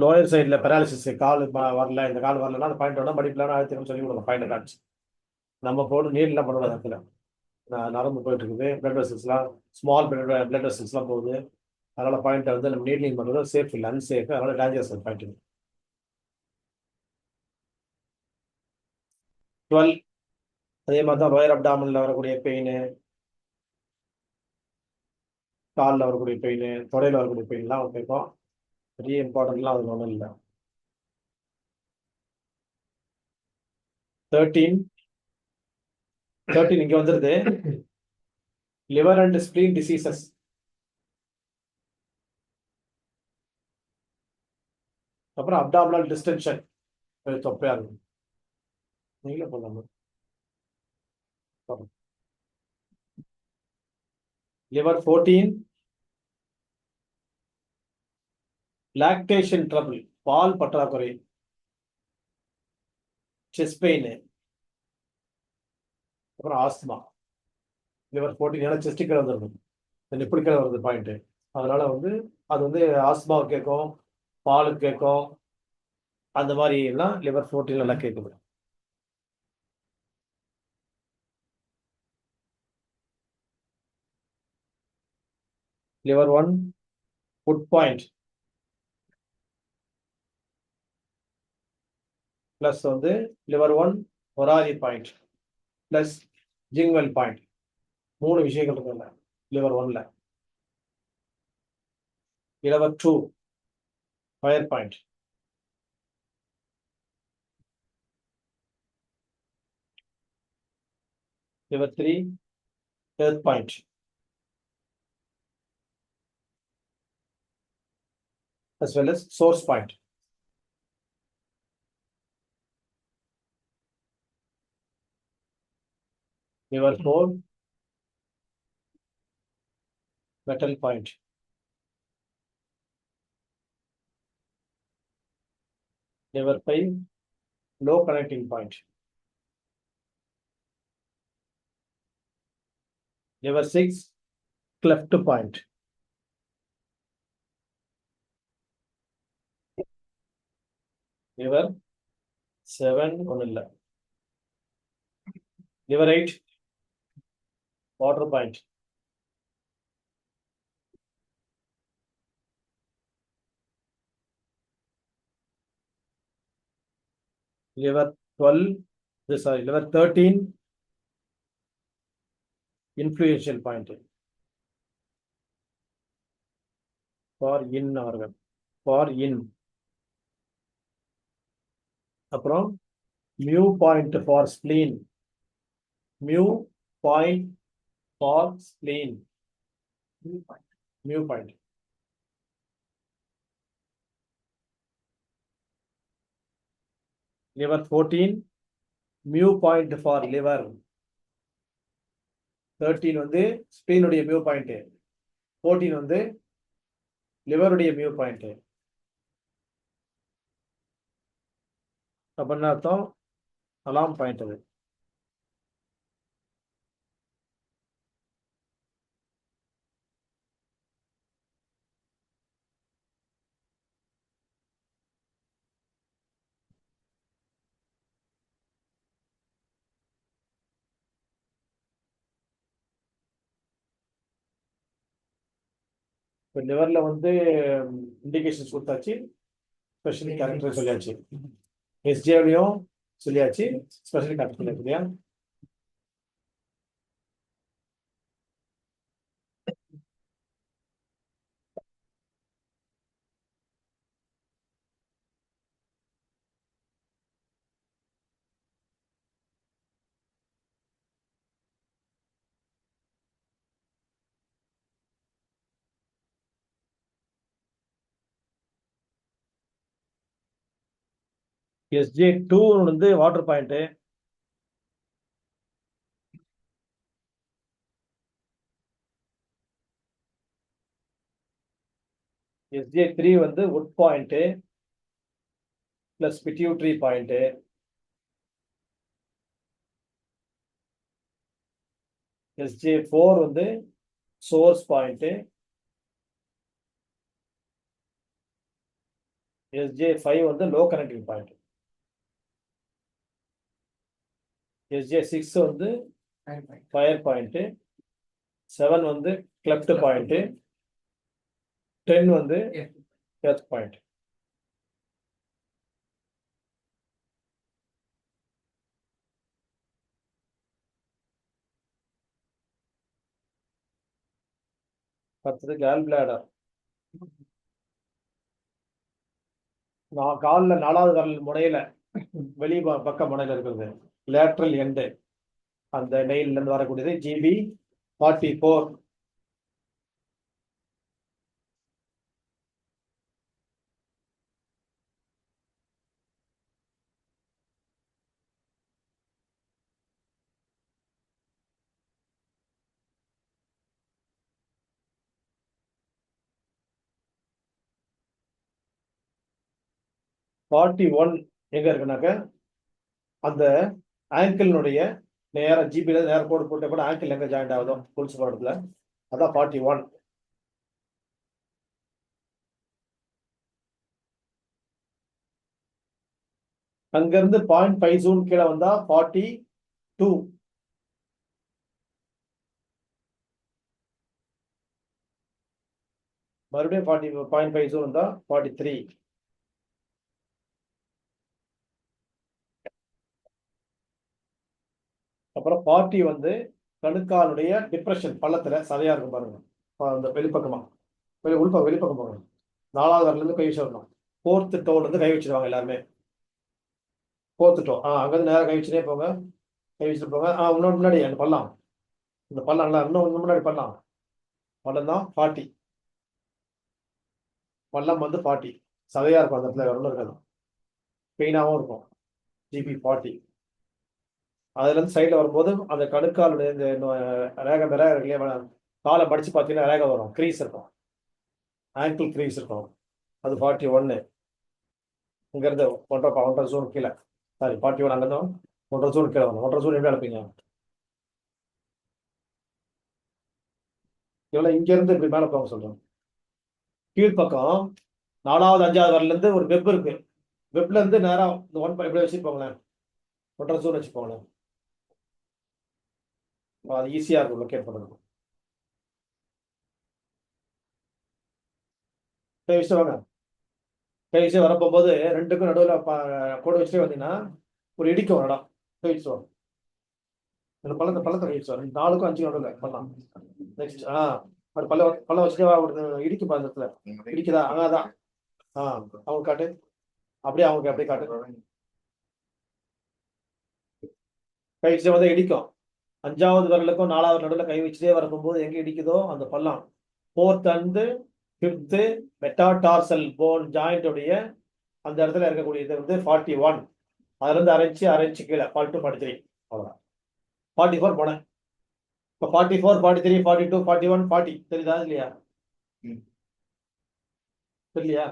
லோயர் சைடில் பெராலிசிஸ், கால் வரல, இந்த கால் வரலன்னா அந்த பாயிண்ட் வேணா மடிப்பில் ஆயிரத்தி சொல்லி கொடுக்கலாம், பாயிண்ட் காட்சி. நம்ம போட்டு நீர்லாம் பண்ணக்கூடாது இடத்துல, நரம்பு போயிட்டு இருக்குது, பிளட் வெசல்ஸ்லாம் ஸ்மால் பிளட் வெசல்ஸ்லாம் போகுது, அதனால பாயிண்ட் வந்து நம்ம நீட்லிங் பண்ணுறது சேஃப் இல்லை, அன்சேஃப், அதனால டேஞ்சரஸ் பாயிண்ட். 12 அதே மாதிரி தான் லோயர் அப்டாமனில் வரக்கூடிய பெயின், காலில் வரக்கூடிய பெயின், தொடையில் வரக்கூடிய பெயின்லாம் கேட்கும், பெரிய இம்பார்ட்டன்ட்லாம் அது ஒன்றும் இல்லை. 13 இங்க வந்துருது, லிவர் அண்ட் ஸ்பிளீன் டிசீசஸ். அப்புறம் அப்டாமினல் டிஸ்டென்ஷன், தொப்பையா இருக்கும், நீங்களே போடலாம். லிவர் 14 லாக்டேஷன் ட்ரபிள், பால் பற்றாக்குறை, செஸ்ட் பெயின், அப்புறம் ஆஸ்துமா. லிவர் 14 ஏன்னா செஸ்ட் கீழே வந்துருக்கும், நிப்பிள் கீழே வருது பாயிண்ட், அதனால வந்து அது வந்து ஆஸ்துமாவுக்கு கேட்கும், பாலுக்கு கேட்கும், அந்த மாதிரி எல்லாம் லிவர் 14 நல்லா கேட்குது. லிவர் 1 foot point plus வந்து liver 1 Morari point plus Jingwell point. மூணு விஷயங்கள் இருக்குல்ல liver 1ல. liver 2 fire point. liver 3 earth point. As well as source point. liver 4 metal point. liver 5 low connecting point. liver 6 cleft point. liver 7 ஒன்றும் இல்லை. liver 8 water point. liver 12 sorry liver 13 influential point for in organ for in. அப்புறம் mu point for spleen. mu point for spleen. mu point. liver 14 mu point for liver. 13 வந்து spleen உடைய mu point. 14 வந்து liver உடைய mu point. அப்படின்னா அர்த்தம் அலாம் point அது. இப்போ லிவர்ல வந்து இண்டிகேஷன்ஸ் கொடுத்தாச்சு, ஸ்பெஷலி கேரக்டர் சொல்லியாச்சு, எஸ்ஜேவையும் சொல்லியாச்சு, ஸ்பெஷலி கேரக்டர் சொல்லியாச்சு இல்லையா? SJ2 வந்து வாட்டர் பாயிண்ட், SJ3 வந்து would point plus pituitary point, SJ4 வந்து சோர்ஸ் பாயிண்ட், SJ5 வந்து லோ கனெக்டிங் பாயிண்ட், SJ6 வந்து ஃபயர் பாயிண்ட், 7 வந்து கிளெஃப்ட் பாயிண்ட், 10 வந்து எர்த் பாயிண்ட். அடுத்தது கேல் பிளாடர். காலில் 4வது விரல் முனையில வெளி பக்க முனையில இருக்கிறது லேட்ரல் எண்டு, அந்த நெயில்ல இருந்து வரக்கூடியது GB44. எங்க இருக்குனாக்க அந்த ஆங்கிளினுடைய நேர ஜிபில நேர கோடு போட்டு கூட ஆங்கிள் எங்க ஜாயிண்ட் ஆகுதோ புல்ஸ் படத்துல அதான் 41. அங்கிருந்து 0.5 ஜூன் கீழே வந்தா 42. மறுபடியும் 40.5 ஜூன் இருந்தால் 43. அப்புறம் 40 வந்து கணுக்காலுடைய டிப்ரெஷன் பள்ளத்துல சதையா இருக்கும் பாருங்க, அந்த வெளிப்பக்கமா வெளிப்பக்கம் போகணும். 4வது வரலேருந்து கை வச்சிடணும். 4th டோல இருந்து கை வச்சிருவாங்க எல்லாருமே. 4th டோ அங்கிருந்து நேரம் கை வச்சுட்டே போங்க, கை வச்சுட்டு போங்க. முன்னாடி அந்த பள்ளம், இந்த பள்ளம் நல்லா இன்னும் முன்னாடி பள்ளம் தான் 40. பள்ளம் வந்து 40 சதையா இருக்கும், அந்த இடத்துல ஒன்றும் இருக்காது, பெயினாகவும் இருக்கும். ஜிபி 40. அதுல இருந்து சைட்ல வரும்போது அந்த கணுக்காலுடைய இந்த ரேகை இந்த ரேகை காலை படிச்சு பார்த்தீங்கன்னா ரேகை வரும், க்ரீஸ் இருக்கும், ஆங்கிள் க்ரீஸ் இருக்கும். அது 41. இங்கேருந்து 1.5 ஜூன் கீழே, சாரி 41 அங்கேருந்து 1.5 ஜூன் கீழே வரும். 1.5 ஜூன் எப்படி அனுப்பீங்க? இவ்வளோ இங்கேருந்து இப்படி மேலே போக சொல்கிறேன். கீழ்ப்பக்கம் 4வது 5வது வரலேருந்து ஒரு வெப் இருக்கு, வெப்ல இருந்து நேரம் இந்த 1 எப்படி வச்சுருப்போங்களேன், 1.5 ஜூன் வச்சுப்போங்களேன். அது ஈஸியாக இருக்கும் லொக்கேட் பண்ணுறது. கை வச்சுட்டு வாங்க. கை வச்சு வரப்போகும்போது ரெண்டுக்கும் நடுவில் கோடு வச்சுட்டே வந்தீங்கன்னா ஒரு இடிக்கும் ஒரு இடம். கை வச்சுட்டு வாங்க. இந்த பள்ளத்தை கை வச்சு வாங்க. 4க்கும் 5க்கும் நடுவில் பண்ணலாம். நெக்ஸ்ட் ஒரு பல்ல வச்சுட்டே ஒரு இடிக்கு பாத்திரத்துல இடிக்குதா? அங்கதான் அவங்க காட்டு, அப்படியே அவங்க அப்படியே காட்டு. கை வச்சுட்டே வந்து இடிக்கும். 5வது விரலுக்கும் 4வது நடுவில் கை வச்சுட்டே வரப்போகும்போது எங்க இடிக்குதோ அந்த பள்ளம் 4th and 5th metatarsal phone joint உடைய அந்த இடத்துல இருக்கக்கூடியது வந்து 41. அதுல இருந்து அரைச்சு கீழே 42 43 அவ்வளவுதான். 44 போனேன். இப்போ 44 43 42 41 40 தெரியுதா இல்லையா? தெரியலையா?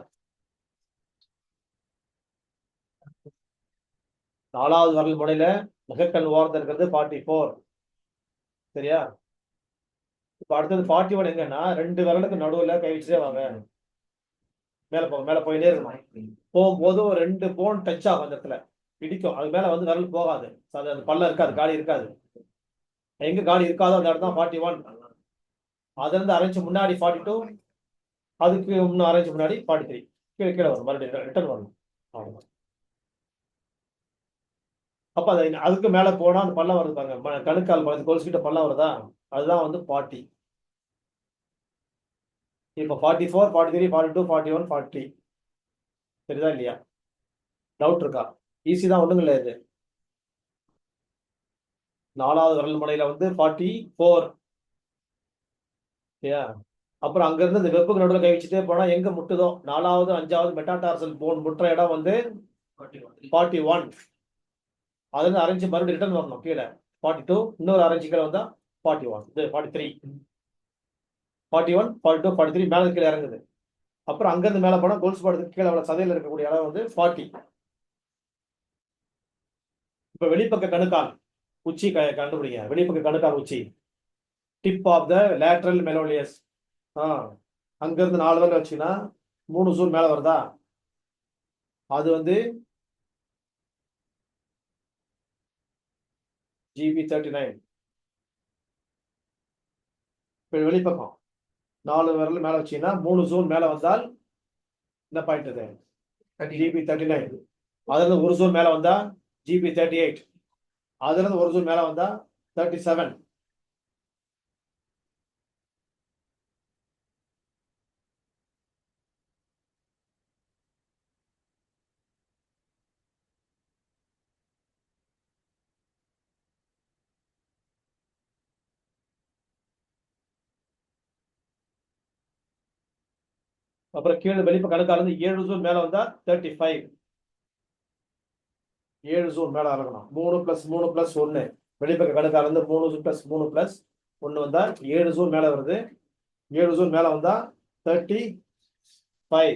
4வது வரல் முனையில முகக்கண் ஓரத்தில் இருக்கிறது 44. சரியா? இப்போ அடுத்தது 41 எங்கன்னா 2 விரலுக்கு நடுவில் கை வச்சுட்டே வாங்க, மேல போயிட்டே இருக்கணும். போகும்போது ஒரு 2 போன் டச் ஆகும், அந்த இடத்துல இடிக்கும். அது மேல வந்து விரல் போகாது, அந்த பல்ல இருக்காது, காலி இருக்காது. எங்க காலி இருக்காதோ அந்த இடம் தான் 41. அதுல இருந்து அரைச்சு முன்னாடி 42, அதுக்கு இன்னும் அரைச்சு முன்னாடி 43 கீழே வரும், மறுபடியும் ரிட்டர்ன் வரணும். அவ்வளவுதான். அப்ப அதுக்கு மேல போனா அந்த பள்ளம் வருது பாருங்க, கணுக்கால் கொலுசுக்கிட்ட பள்ளம் வருதா, அதுதான் வந்து 40. இப்போ 44 43 42 41 40 சரிதா இல்லையா? டவுட் இருக்கா? ஈஸி தான், ஒண்ணுங்க இல்லை. இது 4வது விரல் முனையில வந்து 44. சரியா? அப்புறம் அங்க இருந்து இந்த வெப்புக்கு நடுவில் கை வச்சுட்டே போனா எங்க முட்டுதோ 4வது 5வது மெட்டாடார்சல் போன் முட்டுற இடம் வந்து 41. அதுல இருந்து அரைஞ்சு மறுபடியும் ரிட்டர்ன் வரணும் கீழே 42, இன்னொரு அரைஞ்சு கீழே வந்தா 41, இது 43. 41 42 43 மேல கீழே இறங்குது. அப்புறம் அங்கிருந்து மேல போனா கோல்ஸ் பாடத்துக்கு கீழே சதையில இருக்கக்கூடிய இடம் வந்து 40. இப்ப வெளிப்பக்க கணுக்கால் உச்சி கண்டுபிடிங்க. வெளிப்பக்க கணுக்கால் உச்சி, டிப் ஆஃப் த லேட்ரல் மெலோலியஸ். அங்க இருந்து 4 விரல் வச்சுன்னா 3 ஜூன் மேல வருதா, அது வந்து ஜிபி 39. வெளிப்பக்கம் 4 விரல் மேல வச்சீங்கன்னா 3 ஜூன் மேல வந்தால் என்ன பாயிண்ட் அது? ஜிபி 39. அதுல இருந்து 1 ஜூன் மேல வந்தா ஜிபி 38. அதுல இருந்து 1 ஜூன் மேல வந்தா 37. அப்புறம் கீழே வெளிப்பக்க கணுக்கால இருந்து 7 ஜூன் மேல வந்தா 35. 7 ஜூன் மேல இறங்கணும். 3 + 3 + 1 வெளிப்பக்க கணுக்கால இருந்து 3 + 3 + 1 வந்தா 7 ஜூன் மேல வருது. 7 ஜூன் மேல வந்தா 35.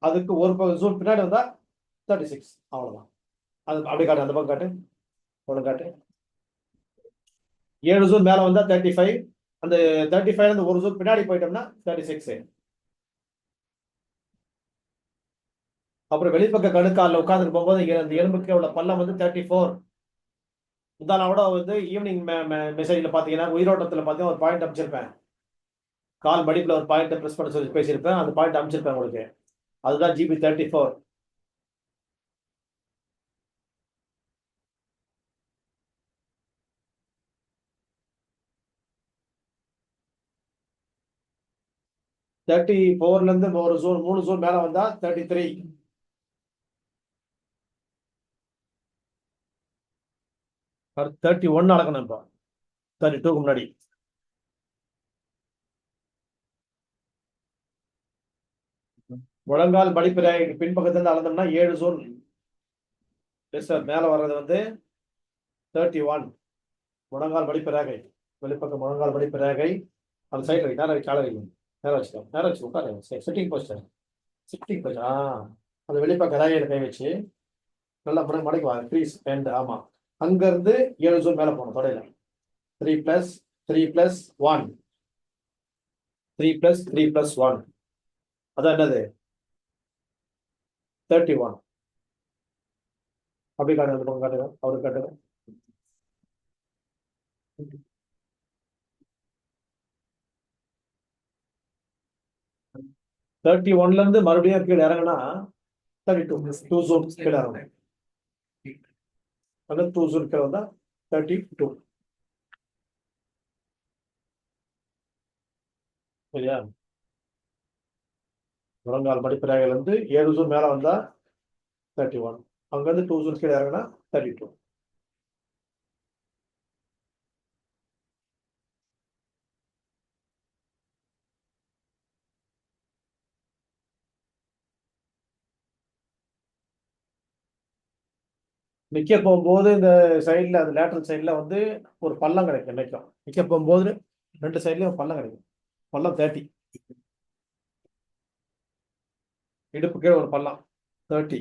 அதுக்கு ஒரு ஜூன் பின்னாடி வந்தா 36. அவ்வளவுதான். அது அப்படி காட்டு, அந்த பக்கம் காட்டு, ஒன்று காட்டு. 7 ஜூன் மேல வந்தா 35. அந்த 35 இருந்து ஒரு ஜூன் பின்னாடி போயிட்டோம்னா 36. அப்புறம் வெளிப்பக்க கணுக்கால உட்கார்ந்துட்டு போகும்போது இந்த எலும்புக்கு உள்ள பள்ளம் வந்து 34. முந்தானா கூட வந்து ஈவினிங் மெசேஜ்ல பாத்தீங்கன்னா உயிரோட்டத்துல பாத்தீங்கன்னா ஒரு பாயிண்ட் அமைச்சிருப்பேன். கால் மடிப்புல ஒரு பாயிண்ட் பிரஸ் பண்ண சொல்லி பேசியிருப்பேன், அந்த பாயிண்ட் அமைச்சிருப்பேன் உங்களுக்கு. அதுதான் GB34. தேர்ட்டி 4ல இருந்து ஒரு ஜோன் 3 ஜோன் மேல வந்தா 33. 31 அளக்கணும். இப்போ 32க்கு முன்னாடி. முழங்கால் மடிப்பிறை பின்பக்கத்துல இருந்து அளந்தோம்னா 7 ஜோன். மேல வர்றது வந்து 31. முழங்கால் மடிப்பிறகை, வெளிப்பக்கம் முழங்கால் மடிப்பிறகை. அந்த சைடு வை, நேரம் காலை வைக்கணும். நேரம் வச்சுக்கோ, நேரம் வச்சு உட்காரு. Sitting poster, sitting poster. அந்த வெளிப்பக்கம் ரேகையில கை வச்சு நல்லா மடக்கி வா, ப்ளீஸ். அண்ட் ஆமா, அங்க இருந்து 7 ஜோன் மேல போகணும் தொடையில. 3+3+1, 3+3+1, அதான் என்னது 31. அப்படி காட்டுங்க, அந்த பக்கம் காட்டுங்க, அவருக்கு காட்டுங்க. 31ல இருந்து மறுபடியும் கீழே இறங்கினா 32 ஜோன் கீழே இறங்கணும். அங்க 2 ஜோன் கீழே வந்தா 32. சரியா? முழங்கால் மடிப்பிறகையில இருந்து 7 ஜோன் மேல வந்தா 31. அங்க இருந்து 2 ஜோன் கீழே இறங்கினா 32. நிக்க போகும்போது இந்த சைட்ல, அந்த லேட்டரல் சைட்ல வந்து ஒரு பள்ளம் கிடைக்கும். நிக்க போகும்போது 2 சைட்லயும் பள்ளம் கிடைக்கும். பள்ளம் 30. இடுப்புக்கே ஒரு பள்ளம் 30.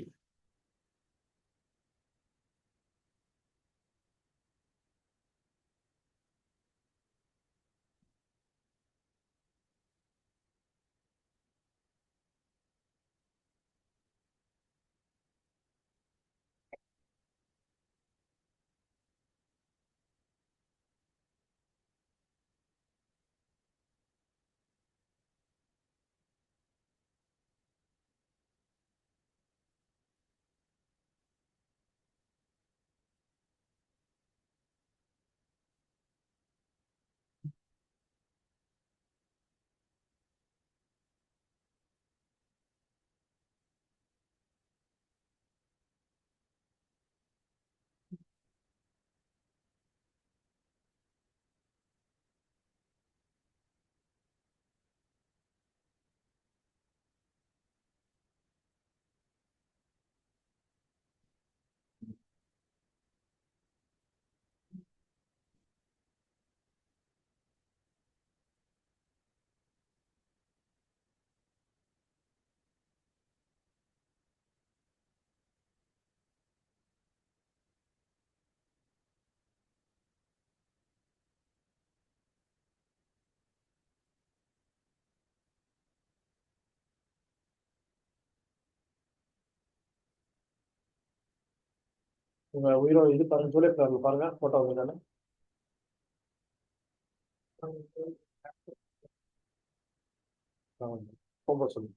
உங்க உயிரோ இது பாருங்க, ஜூலை பாருங்க போட்டோ வந்து. போக சொல்லுங்க.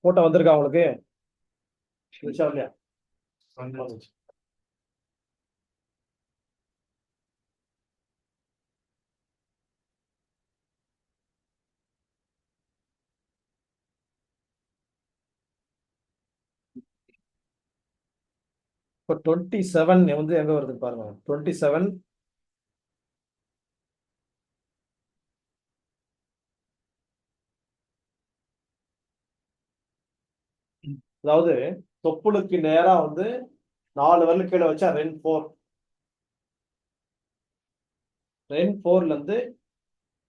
போட்டோ வந்திருக்கா உங்களுக்கு? இல்லையா? வந்துச்சு. இப்போ 27 வந்து எங்க வருது பாருங்க. 27 அதாவது தொப்புளுக்கு நேரா வந்து 4 விரல் கீழே வச்சா ரென் 4ல இருந்து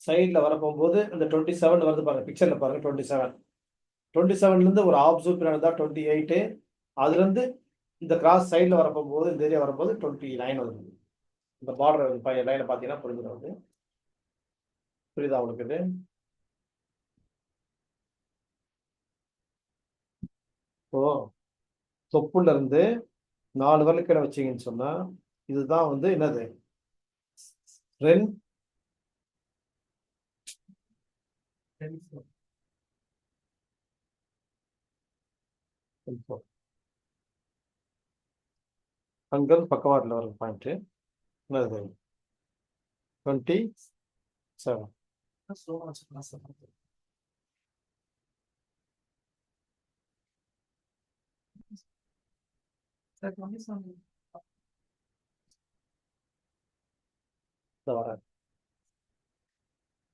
சைட்ல வர போகும்போது இந்த 27 வருது பாருங்க, பிக்சர்ல பாருங்க. 27ல இருந்து ஒரு ஆஃப் ஜூம் தான் 28. அதுல இருந்து இந்த கிராஸ் சைட்ல வர போகும்போது, இந்த ஏரியா வரும்போது 29 வருது. இந்த பார்டர் லைனை பார்த்தீங்கன்னா புரிஞ்சிடும். புரியுதா உங்களுக்கு இது? இப்போ தொப்புல இருந்து 4 விரல் கீழே வச்சீங்கன்னு சொன்னா இதுதான் வந்து என்னது ரென் அங்கிருந்து பக்கவாட்டில் வர பாயிண்ட் என்னது 27. வர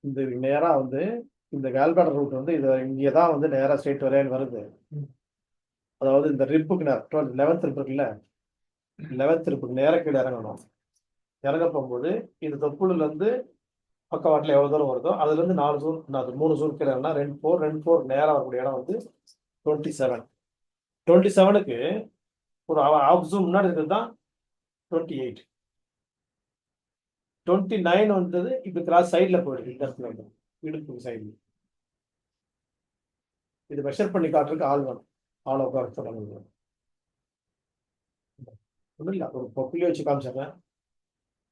இந்த நேரா வந்து இந்த கால்பேட்டர் ரூட் வந்து இது இங்கே தான் வந்து நேரா ஸ்ட்ரெயிட் வரையான்னு வருது. அதாவது இந்த ரிப்புக்கு நேரம் 11th ரிப் இருக்குல்ல 11th ரிப்புக்கு நேர கீழே இறங்கணும். இறங்க போகும்போது இது தொப்புளுல இருந்து பக்கவாட்டில் எவ்வளவு தூரம் வருதோ அதுல இருந்து 4 ஜூன் 3 ஜூன் கீழே இறங்கினா 2 4 நேரம் வரக்கூடிய இடம் வந்து 27. 27க்கு ஒரு ஹாஃப் ஜூன் முன்னாடி இருக்கிறது தான் 28. 29 வந்தது இப்ப கிராஸ் சைட்ல போயிடுது. இந்த இடத்துல வந்து இடுப்பு சைடு இது மெஷர் பண்ணி காட்டுறதுக்கு ஆள் வேணும். ஆளை உட்கார சொல்லுங்க. ஒன்றும் இல்லை, ஒரு புள்ளி வச்சு காமிச்சாங்க.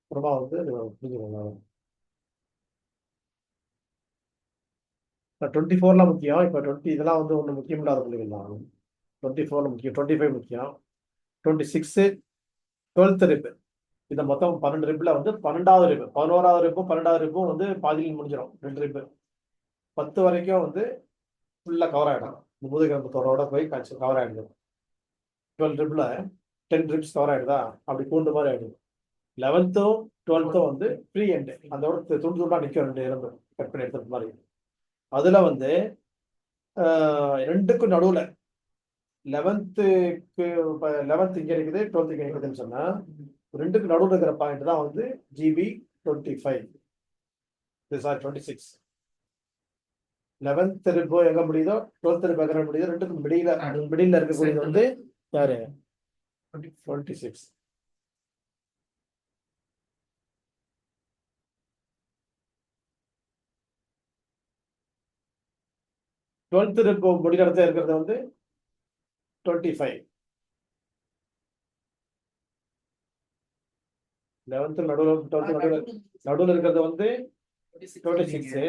அப்புறமா வந்து புரிஞ்சுக்கோங்க. 24லாம் முக்கியம். இப்போ 20 இதெல்லாம் வந்து ஒன்று முக்கியம் இல்லாத புள்ளிகள் தான். 24 முக்கியம், 25 முக்கியம், 26 12th ரிப். இந்த மொத்தம் 12 ரிப்ல வந்து 12வது ரிப், 11வது ரிப்பும் 12வது ரிப்பும் வந்து பாதியில் முடிஞ்சிடும். 2 ரிப்பு 10 வரைக்கும் வந்து ஃபுல்லா கவர் ஆகிடும். இந்த முதுகெலும்புத்தோட போய் கவர் ஆகிடுது. 12 ரிப்ல 10 ரிப்ஸ் கவர் ஆகிடுதா, அப்படி கூண்டு மாதிரி ஆகிடுது. 11th 12th வந்து ஃப்ரீ எண்டு, அதோட துண்டு துண்டா நிற்கும். 2 எலும்பு கட் பண்ணி எடுத்துற மாதிரி. அதுல வந்து ரெண்டுக்கும் நடுவுல 11th இங்க இருக்குது, 12th இங்க இருக்குதுன்னு சொன்னா ரெண்டுக்கு நடுவுல இருக்கிற பாயிண்ட் தான் வந்து GB 25 சாரி 26. 11th ரிப்போ எங்க முடியுதோ 12th ரிப் எங்க முடியுதோ ரெண்டுக்கும் மிடில இருக்கக்கூடியது வந்து யாரு 26. டுவெல்த் ரிப் முடிகிற இருக்கிறது வந்து 25. 11th நடுவில் 12th நடுவில் இருக்கிறது வந்து 26.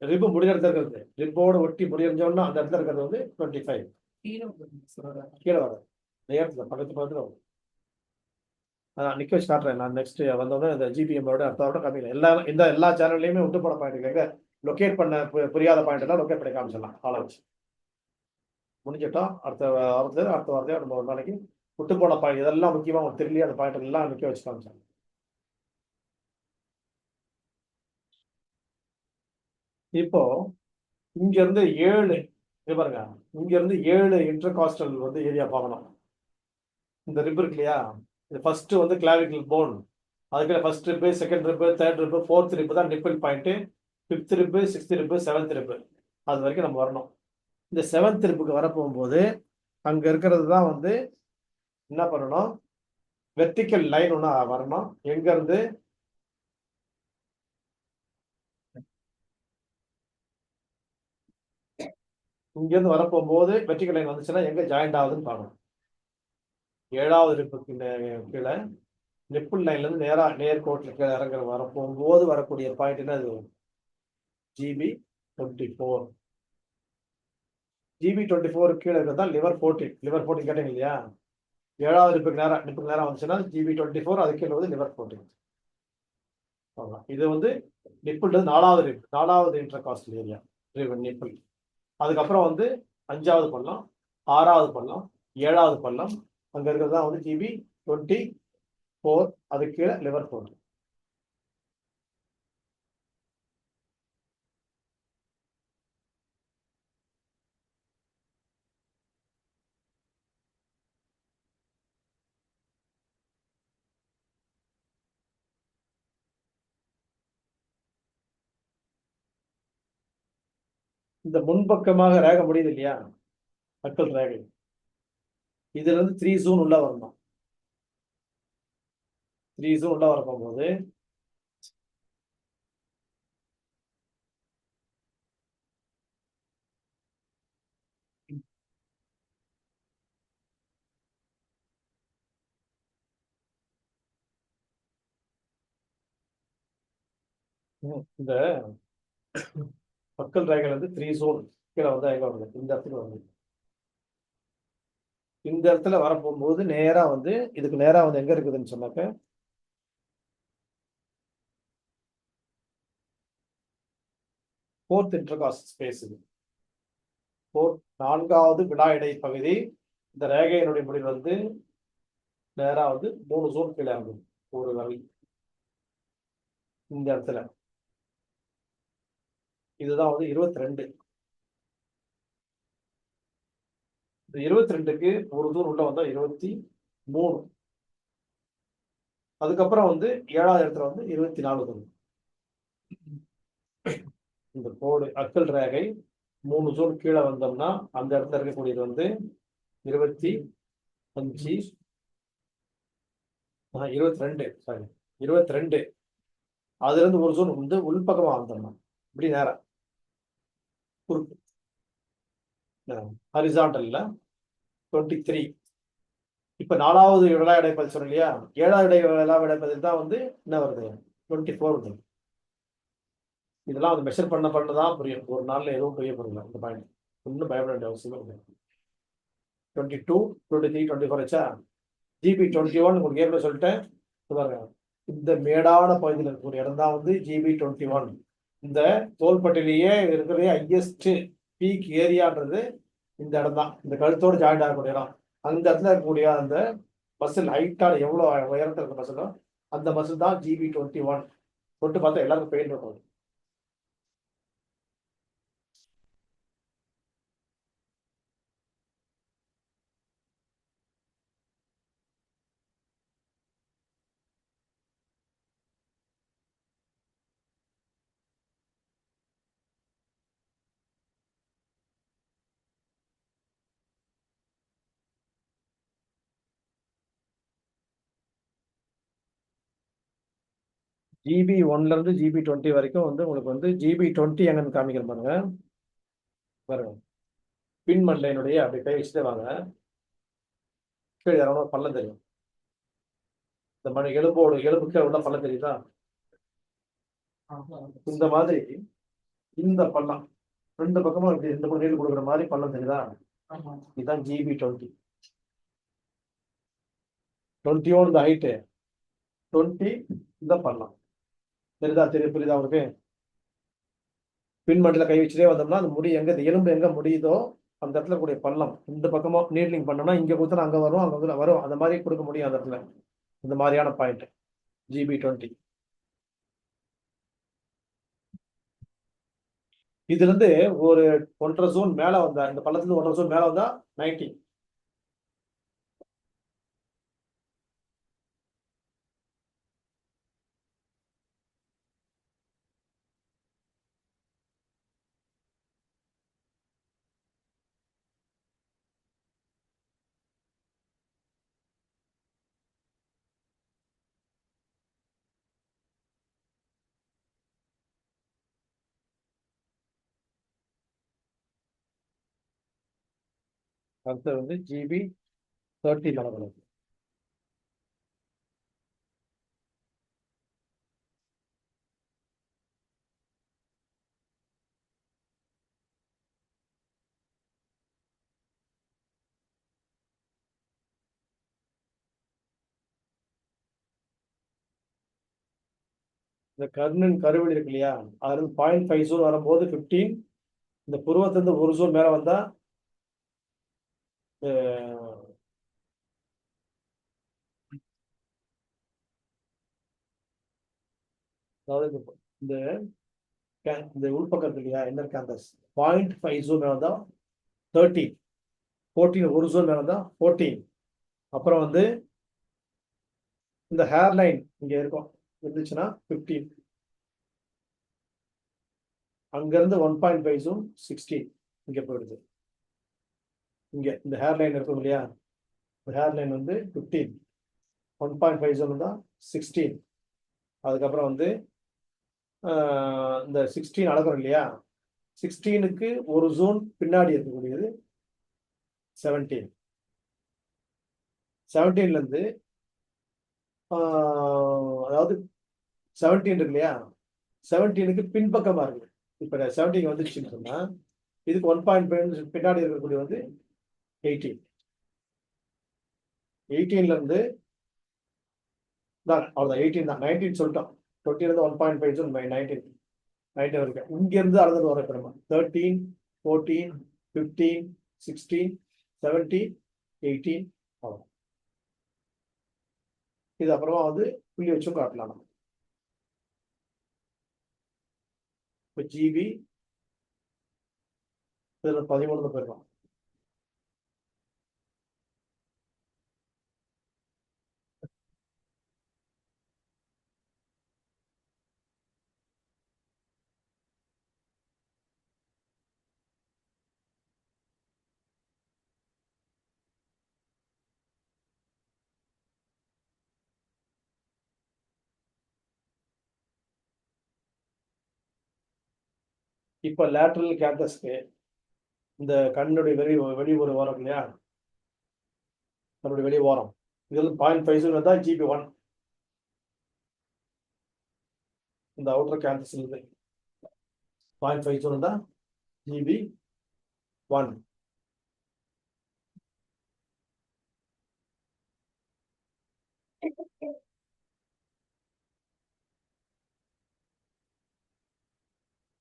ரிப்பு முடிகிற இருக்கிறது ரிப்போட ஒட்டி முடிஞ்சோன்னா அந்த இடத்துல இருக்கிறது வந்து 25. கீழே வர நேரத்துல பக்கத்துல வரும். அதான் நிக்க வச்சு காட்டுறேன் நான். நெக்ஸ்ட் வந்தோடனே இந்த ஜிபிஎம்மோட அர்த்தோட கம்மியில் எல்லா சேனல்லையுமே விட்டு போன பாயிண்ட் எங்க லொக்கேட் பண்ண புரியாத பாயிண்ட் எல்லாம் லொக்கேட் பண்ணி காமிச்சிடலாம். ஆளை வச்சு முடிஞ்சிட்டோம். அடுத்த வாரத்தையோ நம்ம ஒரு நாளைக்கு விட்டு போன பாயிண்ட் இதெல்லாம் முக்கியமாக உங்களுக்கு தெரியலையே அந்த பாயிண்ட் எல்லாம் நிக்க வச்சு காமிச்சாங்க. இப்போ இங்க இருந்து 7 பாருங்க, இங்க இருந்து 7 இன்டர்காஸ்டல் வந்து ஏரியா பார்க்கணும். இந்த ரிப் இருக்கு இல்லையா, இது ஃபர்ஸ்ட் வந்து கிளாவிக்கல் போன், அதுக்கு ஃபர்ஸ்ட் ரிப்பு, செகண்ட் ரிப்பு, தேர்ட் ரிப்பு, ஃபோர்த் ரிப்பு தான் nibble point. 5th ரிப்பு, 6th ரிப்பு, 7th ரிப்பு, அது வரைக்கும் நம்ம வரணும். இந்த 7th ரிப்புக்கு வரப்போகும்போது அங்க இருக்கிறது தான் வந்து என்ன பண்ணணும், வெர்டிக்கல் லைன் ஒன்று வரணும். எங்க இருந்து இங்க இருந்து வரப்போகும்போது வெர்டிக்கல் லைன் வந்துச்சுன்னா எங்க ஜாயிண்ட் ஆகுதுன்னு பார்க்கணும். 7வது ரிப்புக்கு கீழே நிப்பிள் லைன்ல இருந்து நேர் கோட்டில் கீழே இறங்குற வரப்போகும்போது வரக்கூடிய பாயிண்ட் என்ன, அது GB 24. GB 24 கீழே இருக்கிறது தான் லிவர் 14. லிவர் 14 கேட்டீங்க இல்லையா, 7வது நிப்புக்கு நேரம் வந்துச்சுன்னா GB 24, அது கீழே வந்து லிவர் 14. இது வந்து நிப்பிள் 4வது ரிப், 4வது இன்டர்காஸ்டல் ஏரியா நிப்பிள். அதுக்கப்புறம் வந்து 5வது பள்ளம், 6வது பள்ளம், 7வது பள்ளம், அங்க இருக்கிறது தான் வந்து GB 24, அது கீழே லிவர் 14. இந்த முன்பக்கமாக ரேகை முடியுது இல்லையா, மக்கள் ரேகை, இதுல இருந்து 3 ஜூன் உள்ள வரணும். 3 ஜூன் உள்ள வர போகும்போது இந்த பக்கல் ரேகையில் வந்து 3 zone கீழே வந்து எங்க வருது, இந்த இடத்துல வருது. இந்த இடத்துல வரப்போகும்போது நேரா வந்து இதுக்கு நேரா வந்து எங்க இருக்குதுன்னு சொன்னாக்க ஃபோர்த் இன்டர்காஸ்ட் ஸ்பேஸ் இது. நான்காவது விடா இடை பகுதி. இந்த ரேகையினுடைய முடிவு வந்து நேரா வந்து 3 zone கீழே ஆகும். ஒரு வரி இந்த இடத்துல இதுதான் வந்து 22. இந்த 22க்கு ஒரு தூரம் உள்ள வந்தா 23. அதுக்கப்புறம் வந்து 7வது இடத்துல வந்து 24 தூரம். இந்த கோடு அக்கல் ரேகை 3 zone கீழே வந்தோம்னா அந்த இடத்துல இருக்கக்கூடியது வந்து 25, 22, சாரி 22. அதுல இருந்து ஒரு zone வந்து உள்பக்கமா வந்தோம்னா இப்படி நேரம் குறுக்கு ஹரிசாண்டல்ல 23. இப்ப 4வது விழா இடைப்பதில் சொன்னோம் இல்லையா, 7வது விழா இடைப்பதில் தான் வந்து என்ன வருது, 24 வருது. இதெல்லாம் வந்து மெஷர் பண்ணதான் புரியும். ஒரு நாள்ல எதுவும் புரிய போறதில்லை இந்த பாயிண்ட். ஒன்றும் பயப்பட வேண்டிய அவசியமே இல்லை. 22, 23, 24 வச்சா GB 21 உங்களுக்கு ஏற்கனவே சொல்லிட்டேன். பாருங்க, இந்த மேடான பகுதியில் இருக்கக்கூடிய இடம் தான் வந்து GB 21. இந்த தோள்பட்டையிலேயே இருக்கிறதே ஹையஸ்ட் பீக் ஏரியான்றது இந்த இடம் தான். இந்த கழுத்தோடு ஜாயிண்ட் ஆகக்கூடிய இடம். அந்த இடத்துல இருக்கக்கூடிய அந்த மசில் ஹைட்டான எவ்வளவு உயரத்தில் இருக்க மசிலோ அந்த மசில் தான் GB 21. தொட்டு பார்த்தா எல்லாருக்கும் பெயின் இருக்கும். GB 1ல இருந்து GB 20 வரைக்கும் வந்து உங்களுக்கு வந்து GB 20 எங்கன்னு காமிக்கிற பாருங்க. பாருங்க, பின் மண்டையினுடைய அப்படி கை வச்சுட்டே வாங்க. கீழே இறங்கணும், பள்ளம் தெரியும். இந்த மணி எலும்புக்கு உள்ள பள்ளம் தெரியுதா? இந்த மாதிரி இந்த பள்ளம் ரெண்டு பக்கமும் இப்படி 2 பக்கம் நீடு கொடுக்குற மாதிரி பள்ளம் தெரியுதா? இதுதான் GB 20. 21 இந்த ஹைட்டு, 20 இந்த பள்ளம் தெரியுதா? புரியுதா உங்களுக்கு? பின்மண்டில கை வச்சுட்டே வந்தோம்னா அந்த முடி எங்க, எலும்பு எங்க முடியுதோ அந்த இடத்துல கூடிய பள்ளம் 2 பக்கமும் நீட்லிங் பண்ணோம்னா இங்க கொடுத்தா அங்க வரும், அங்க வரும். அந்த மாதிரி கொடுக்க முடியும் அந்த இடத்துல. இந்த மாதிரியான பாயிண்ட் GB 20. இதுல இருந்து ஒரு 1.5 zone மேல வந்தா, இந்த பள்ளத்துல இருந்து 1.5 zone மேல வந்தா 90. அடுத்து வந்து GB 30 நடக்கணும். இந்த கர்ணன் கருவெளி இருக்கு இல்லையா, அதுல இருந்து 0.5 zone வரும்போது 15. இந்த புருவத்திலிருந்து 1 zone மேல வந்தா அதாவது இந்த இந்த உள்பக்கத்து இல்லையா இன்னர் கேம்பஸ் 0.5 zone மேல வந்தா 13. 14 ஒரு zone மேல வந்தா 14. அப்புறம் வந்து இந்த ஹேர் லைன் இங்க இருக்கும் இருந்துச்சுன்னா 15. அங்க இருந்து 1.5 zone 16 இங்க போயிடுது. இங்க இந்த ஹேர் லைன் இருக்கும் இல்லையா, ஹேர் லைன் வந்து 15. 1.5 zone தான் 16. அதுக்கப்புறம் வந்து இந்த 16 அளக்கிறோம் இல்லையா, 16க்கு ஒரு zone பின்னாடி இருக்கக்கூடியது 17. 17ல இருந்து அதாவது 17 இருக்கு இல்லையா, 17க்கு பின்பக்கமா இருக்கு. இப்ப 17 வந்துருச்சுன்னு சொன்னா இதுக்கு 1.5 பின்னாடி இருக்கக்கூடிய வந்து 18. 18ல இருந்து அவ்வளவுதான் 18 தான். 19 சொல்லிட்டோம். 20 இருந்து 1.5 19 19 இருக்கு. இங்க இருந்து அளந்து வர நம்ம 13 14 15 16 17 18 அவ்வளவு. இது அப்புறமா வந்து புள்ளி வச்சும் காட்டலாம் நம்ம. இப்போ ஜிபி இதுல 13 போயிருக்கோம். இப்ப லேட்ரல் கேம்பஸ்க்கு இந்த கண்ணுடைய வெளி ஒரு ஓரம் இல்லையா, நம்மளுடைய வெளி ஓரம் இது வந்து 0.5 தான் GB1. இந்த அவுட்டர் கேம்பஸ் இருந்து 0.5 தான் GB1.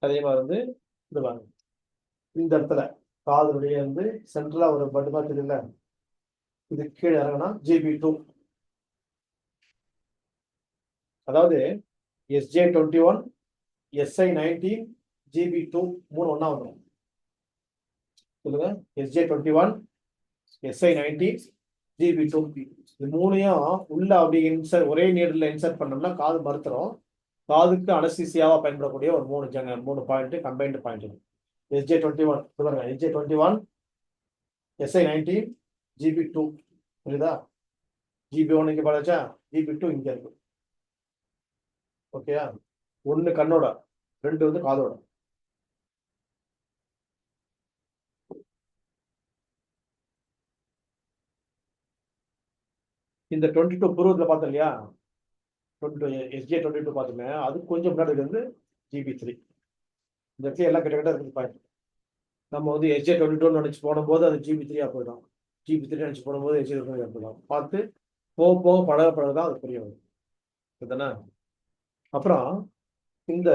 அதே மாதிரி வந்து இது பாருங்க, இந்த இடத்துல காதலுடைய வந்து சென்ட்ரலா ஒரு பட்டு பார்த்துருல, இது கீழே இறங்கினா GB2. அதாவது SJ21 SI19 GB2 மூணு ஒண்ணா வந்துடும். சொல்லுங்க, SJ21 SI19 GB2 இது மூணையும் உள்ள அப்படி ஒரே நீரில் இன்சர்ட் பண்ணோம்னா காது மறுத்துரும். காதுக்கு அனஸ்தீசியாவா பயன்படக்கூடிய ஒரு மூணு பாயிண்ட் கம்பைன்டு பாயிண்ட். SJ21 பாருங்க, SJ21 SI19 GB2 புரியுதா? GB1 இங்க பழச்சா, GB2 இங்க இருக்கு. ஓகேயா? ஒண்ணு கண்ணோட, ரெண்டு வந்து காதோட. இந்த 22 பூர்வத்துல பார்த்தோம் இல்லையா, 22 SJ22 பார்த்தோமே, அது கொஞ்சம் முன்னாடி வந்து GB3. இந்த இடத்துல எல்லாம் கிட்ட இருக்குது பாயிண்ட். நம்ம வந்து SJ22 நினைச்சு போடும்போது அது GB3 போயிடும். GB3 நினைச்சு போடும்போது SJ22 போயிடும். பார்த்து போக போக பழக பழகதான் அது புரிய வரும். இதுதானே? அப்புறம் இந்த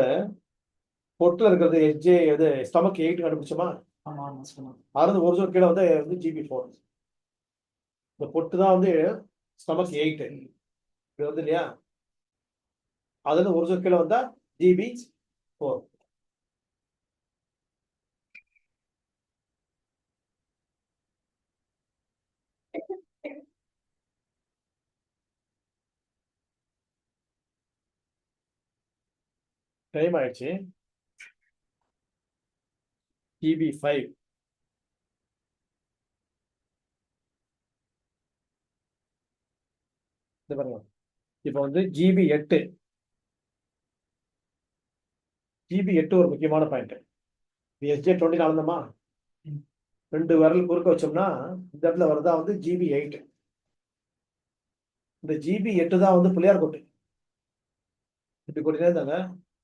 பொட்டுல இருக்கிறது SJ இது ஸ்டமக் 8 கண்டுபிடிச்சோமா? அறுது ஒரு கீழே வந்து GB4. இந்த பொட்டு தான் வந்து ஸ்டமக் 8 இது வந்து இல்லையா, அதுல ஒரு கீழே வந்தா GB4. டைம் ஆயிடுச்சு. GB5 இது பாருங்க. இப்போ வந்து GB8 ஒரு முக்கியமான பாயிண்ட். SJ20 நடந்தோமா, ரெண்டு விரல் குறுக்க வச்சோம்னா இந்த இடத்துல வரதா வந்து GB8. இந்த GB8 தான் வந்து பிள்ளையார் கொட்டு. இப்படி கொட்டினே இருந்தாங்க,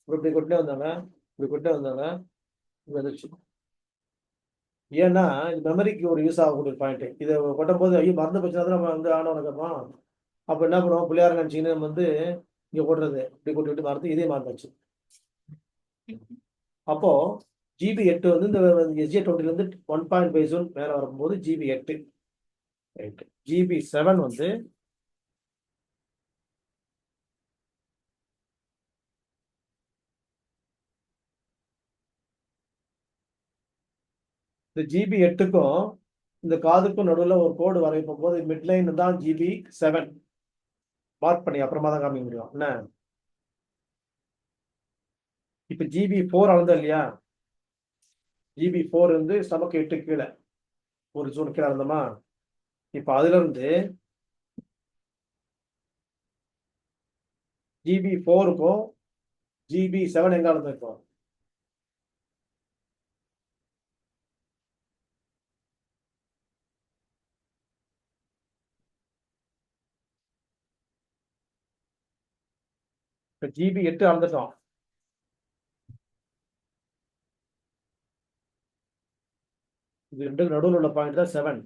இப்படி கொட்டினே வந்தாங்க, இப்படி கொட்டினே வந்தாங்க, வந்துச்சு. ஏன்னா இது மெமரிக்கு ஒரு யூஸ் ஆகக்கூடிய பாயிண்ட். இதை கொட்டும் போது ஐயோ மறந்து போச்சுன்னா தான் நம்ம வந்து ஆனவன கேட்போம். அப்ப என்ன பண்ணுவோம், பிள்ளையார நினைச்சின்னு நம்ம வந்து இங்க கொட்டுறது, இப்படி கொட்டி விட்டு மறந்து இதே மறந்துச்சு. அப்போ GB8 வந்து இந்த SJ20 இருந்து 1.5 மேல வரும்போது GB8. GB7 வந்து இந்த GB8க்கும் இந்த காதுக்கும் நடுவில் ஒரு கோடு வரைக்கும் போது மிட்லைன் தான் GB7 மார்க் பண்ணி அப்புறமா தான் காமிக்க முடியும். என்ன இப்ப GB4 அளந்தா இல்லையா, GB4 வந்து ஸ்டமக் 8 கீழே ஒரு ஜூன் கீழே இருந்தோமா, இப்ப அதுல இருந்து GB4க்கும் GB7 எங்க அளந்திருக்கோம்? இப்ப GB8 அளந்துட்டோம். இது ரெண்டு நடுவில் உள்ள பாயிண்ட் தான் 7.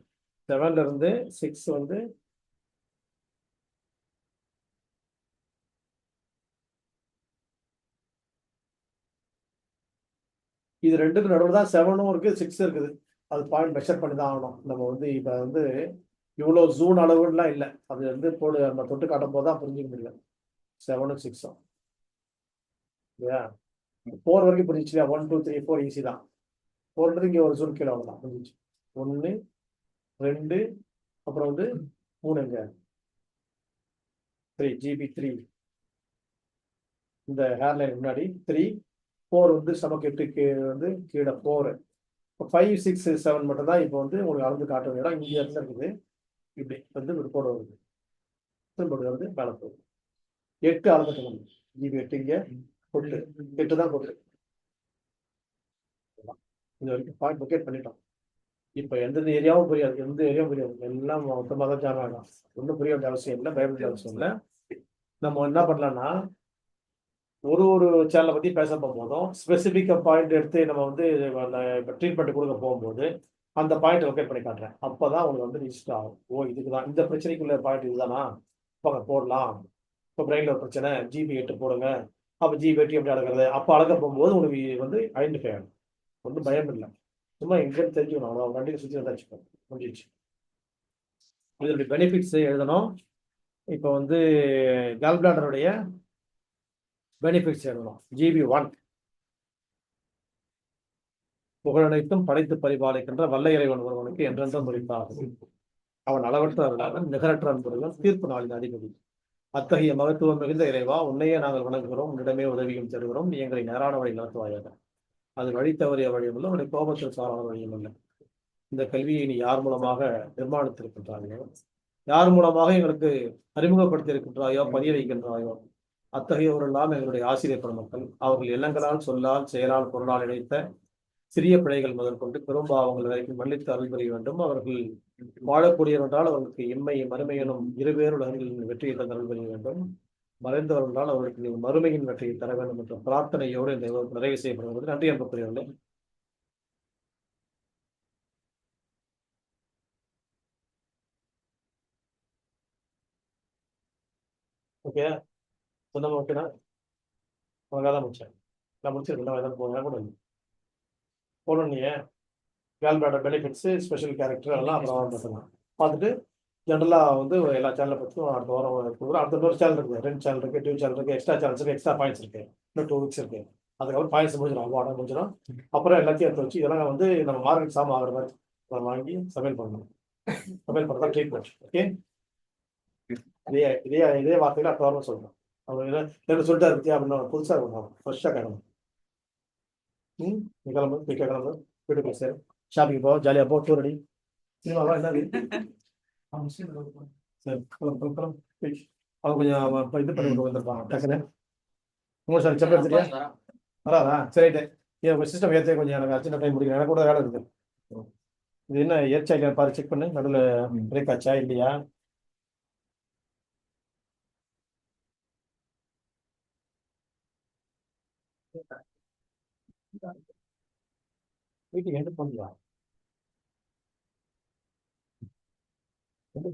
7ல இருந்து 6 வந்து இது ரெண்டுக்கு நடுவில் தான் 7ம் இருக்கு 6 இருக்குது. அது பாயிண்ட் மெஷர் பண்ணி தான் ஆகணும். நம்ம வந்து இப்போ வந்து இவ்வளோ ஜூன் அளவுலாம் இல்லை. அது வந்து போடு நம்ம தொட்டு காட்டும் போது தான் புரிஞ்சுக்க முடியும். 7ம் 6ம் இல்லையா? 4 வரைக்கும் புரிஞ்சிச்சு. 1 2 3 4 ஈஸி தான். 4ன்றது இங்கே ஒரு ஜூன் கீழே அவ்வளோதான் புரிஞ்சிச்சு. 1 2 அப்புறம் வந்து 3 எங்க 3 GB 3 இந்த ஹேர்லைன் முன்னாடி 3 4 வந்து ஸ்டமக் 8க்கு வந்து கீழே 4. இப்போ 5 6 7 மட்டும் தான் இப்போ வந்து உங்களுக்கு அளந்து காட்ட வேண்டிய இடம் இங்கே இடத்துல இருக்குது. இப்படி வந்து ஒரு கோடு வருது. திரும்ப வந்து மேலே போகுது. 8 அளந்துட்டு GB 8 இங்கே கொட்டு 8 தான் கொட்டு. இது வரைக்கும் பாயிண்ட் லொக்கேட் பண்ணிட்டோம். இப்போ எந்த ஏரியாவும் புரியாது, எந்த ஏரியாவும் புரியாது, எல்லாம் மொத்தமாக தான் ஜாம் ஆகும். ஒன்றும் புரிய வேண்டிய அவசியம் இல்லை, பய வேண்டிய அவசியம் இல்லை. நம்ம என்ன பண்ணலாம்னா ஒரு ஒரு சேனலை பற்றி பேச போகும்போதும் ஸ்பெசிஃபிக்காக பாயிண்ட் எடுத்து நம்ம வந்து இப்போ ட்ரீட்மெண்ட் கொடுக்க போகும்போது அந்த பாயிண்ட் லொக்கேட் பண்ணி காட்டுறேன். அப்போ தான் உங்களுக்கு வந்து ரிஜிஸ்டர் ஆகும். ஓ இதுக்கு தான் இந்த பிரச்சனைக்குள்ள பாயிண்ட் இதுதானா, இப்போ போடலாம். இப்போ பிரெயினில் ஒரு பிரச்சனை GB 8 போடுங்க. அப்போ GB 8 எப்படி அழகிறது, அப்போ அழக போகும்போது உங்களுக்கு வந்து ஐடென்டிஃபை ஆகும். ஒன்றும் பயம் இல்லை, சும்மா எங்கேன்னு தெரிஞ்சுக்கணும். அவ்வளோ வண்டியை சுற்றி வந்தாச்சு முடிஞ்சிச்சு. இதனுடைய பெனிஃபிட்ஸ் எழுதணும். இப்போ வந்து கால் பிளாடருடைய பெனிஃபிட்ஸ் எழுதணும். GB 1 புகழனைத்தும் படைத்து பரிபாலிக்கின்ற வல்ல இறைவன் ஒருவனுக்கு என்றென்றும் முடிப்பாகும். அவன் அளவற்ற அருளாளன் நிகரற்ற அன்புடன் தீர்ப்பு நாளின் அதிபதி. அத்தகைய மகத்துவம் மிகுந்த இறைவா, உன்னையே நாங்கள் வணங்குகிறோம், உன்னிடமே உதவியும் தருகிறோம். நீ எங்களை நேரான வழி நடத்துவாயாக. அது வழி தவறிய வழியும் இல்லை, உன்னை கோபத்தில் சாரான வழியும் இல்லை. இந்த கல்வியை நீ யார் மூலமாக நிர்மாணித்திருக்கின்றாயோ, யார் மூலமாக எங்களுக்கு அறிமுகப்படுத்தி இருக்கின்றாயோ, பதிய வைக்கின்றாயோ, அத்தகையவரெல்லாம் எங்களுடைய ஆசிரியர் பெருமக்கள். அவர்கள் எண்ணங்களால் சொல்லால் செயலால் பொருளால் இணைத்த சிறிய பிழைகள் முதல் கொண்டு பெரும்பாவங்கள் வரைக்கும் மன்னித்து அருள் புரிய வேண்டும். அவர்கள் வாழக்கூடியவர்களால் அவர்களுக்கு இம்மை மறுமை எனும் இருவேறு உலகங்களின் வெற்றியை தந்து அருள் புரிய வேண்டும். மறைந்தவர்களால் அவர்களுக்கு மறுமையின் வெற்றியை தர வேண்டும் என்ற பிரார்த்தனையோடு இந்த நிறைவு செய்யப்படுவது. நன்றி அன்புக்குரியவர்களே. ஓகே, சொந்தமாக ஓகேனா உனக்காக தான் முடிச்சேன். நான் முடிச்சிருக்கேன், எதாவது போங்க கூட இல்லை போகணும். நீ Khel bladder benefits special character எல்லாம் அப்புறம் பார்த்துக்கலாம். பார்த்துட்டு ஜென்ரலாக வந்து எல்லா சேனலை பற்றியும் அடுத்த வாரம் கொடுக்குறோம். அடுத்த ஒரு சேனல் இருக்குது, 2 சேனல் இருக்குது, 2 சேனல் இருக்குது, எக்ஸ்ட்ரா சேனல்ஸ் இருக்குது, எக்ஸ்ட்ரா பாயிண்ட்ஸ் இருக்குது. இன்னும் 2 வீக்ஸ் இருக்குது. அதுக்கப்புறம் பாயிண்ட்ஸ் முடிஞ்சிடும், அவார்டாக முடிஞ்சிடும். அப்புறம் எல்லாத்தையும் எடுத்து வச்சு இதெல்லாம் வந்து நம்ம மார்க்கெட் சாம் ஆகிற மாதிரி நம்ம வாங்கி சமையல் பண்ணணும். சமையல் பண்ணுறதா ட்ரீட்மெண்ட். ஓகே, இதே இதே இதே வார்த்தையில் அடுத்த வாரம் சொல்கிறோம். அவங்க என்ன சொல்லிட்டாரு பற்றியா அப்படின்னு புதுசாக இருக்கணும், ஃப்ரெஷ்ஷாக கிளம்பும். நீ கிளம்பு, குயிக்காக கிளம்பு, வீட்டுக்கு சரி ஷாப்பிங் போ, ஜாலியாக போ, டூர் அடி, சினிமாவா என்ன சரி கிளம்பு கிளம்பு. அவங்க கொஞ்சம் இது பண்ணி கொண்டு வந்திருப்பாங்க டக்குன்னு. உங்களுக்கு சார் செப்பல் எடுத்துட்டியா வராதா? சரிட்டு உங்கள் சிஸ்டம் ஏற்ற கொஞ்சம் எனக்கு அர்ஜென்ட் டைம் முடியும், எனக்கு கூட வேலை இருக்குது. இது என்ன ஏற்சா இல்லையா பாரு, செக் பண்ணு, நடுவில் பிரேக் ஆச்சா இல்லையா. வீட்டுக்கு எண்டு பண்ணலாம். எந்த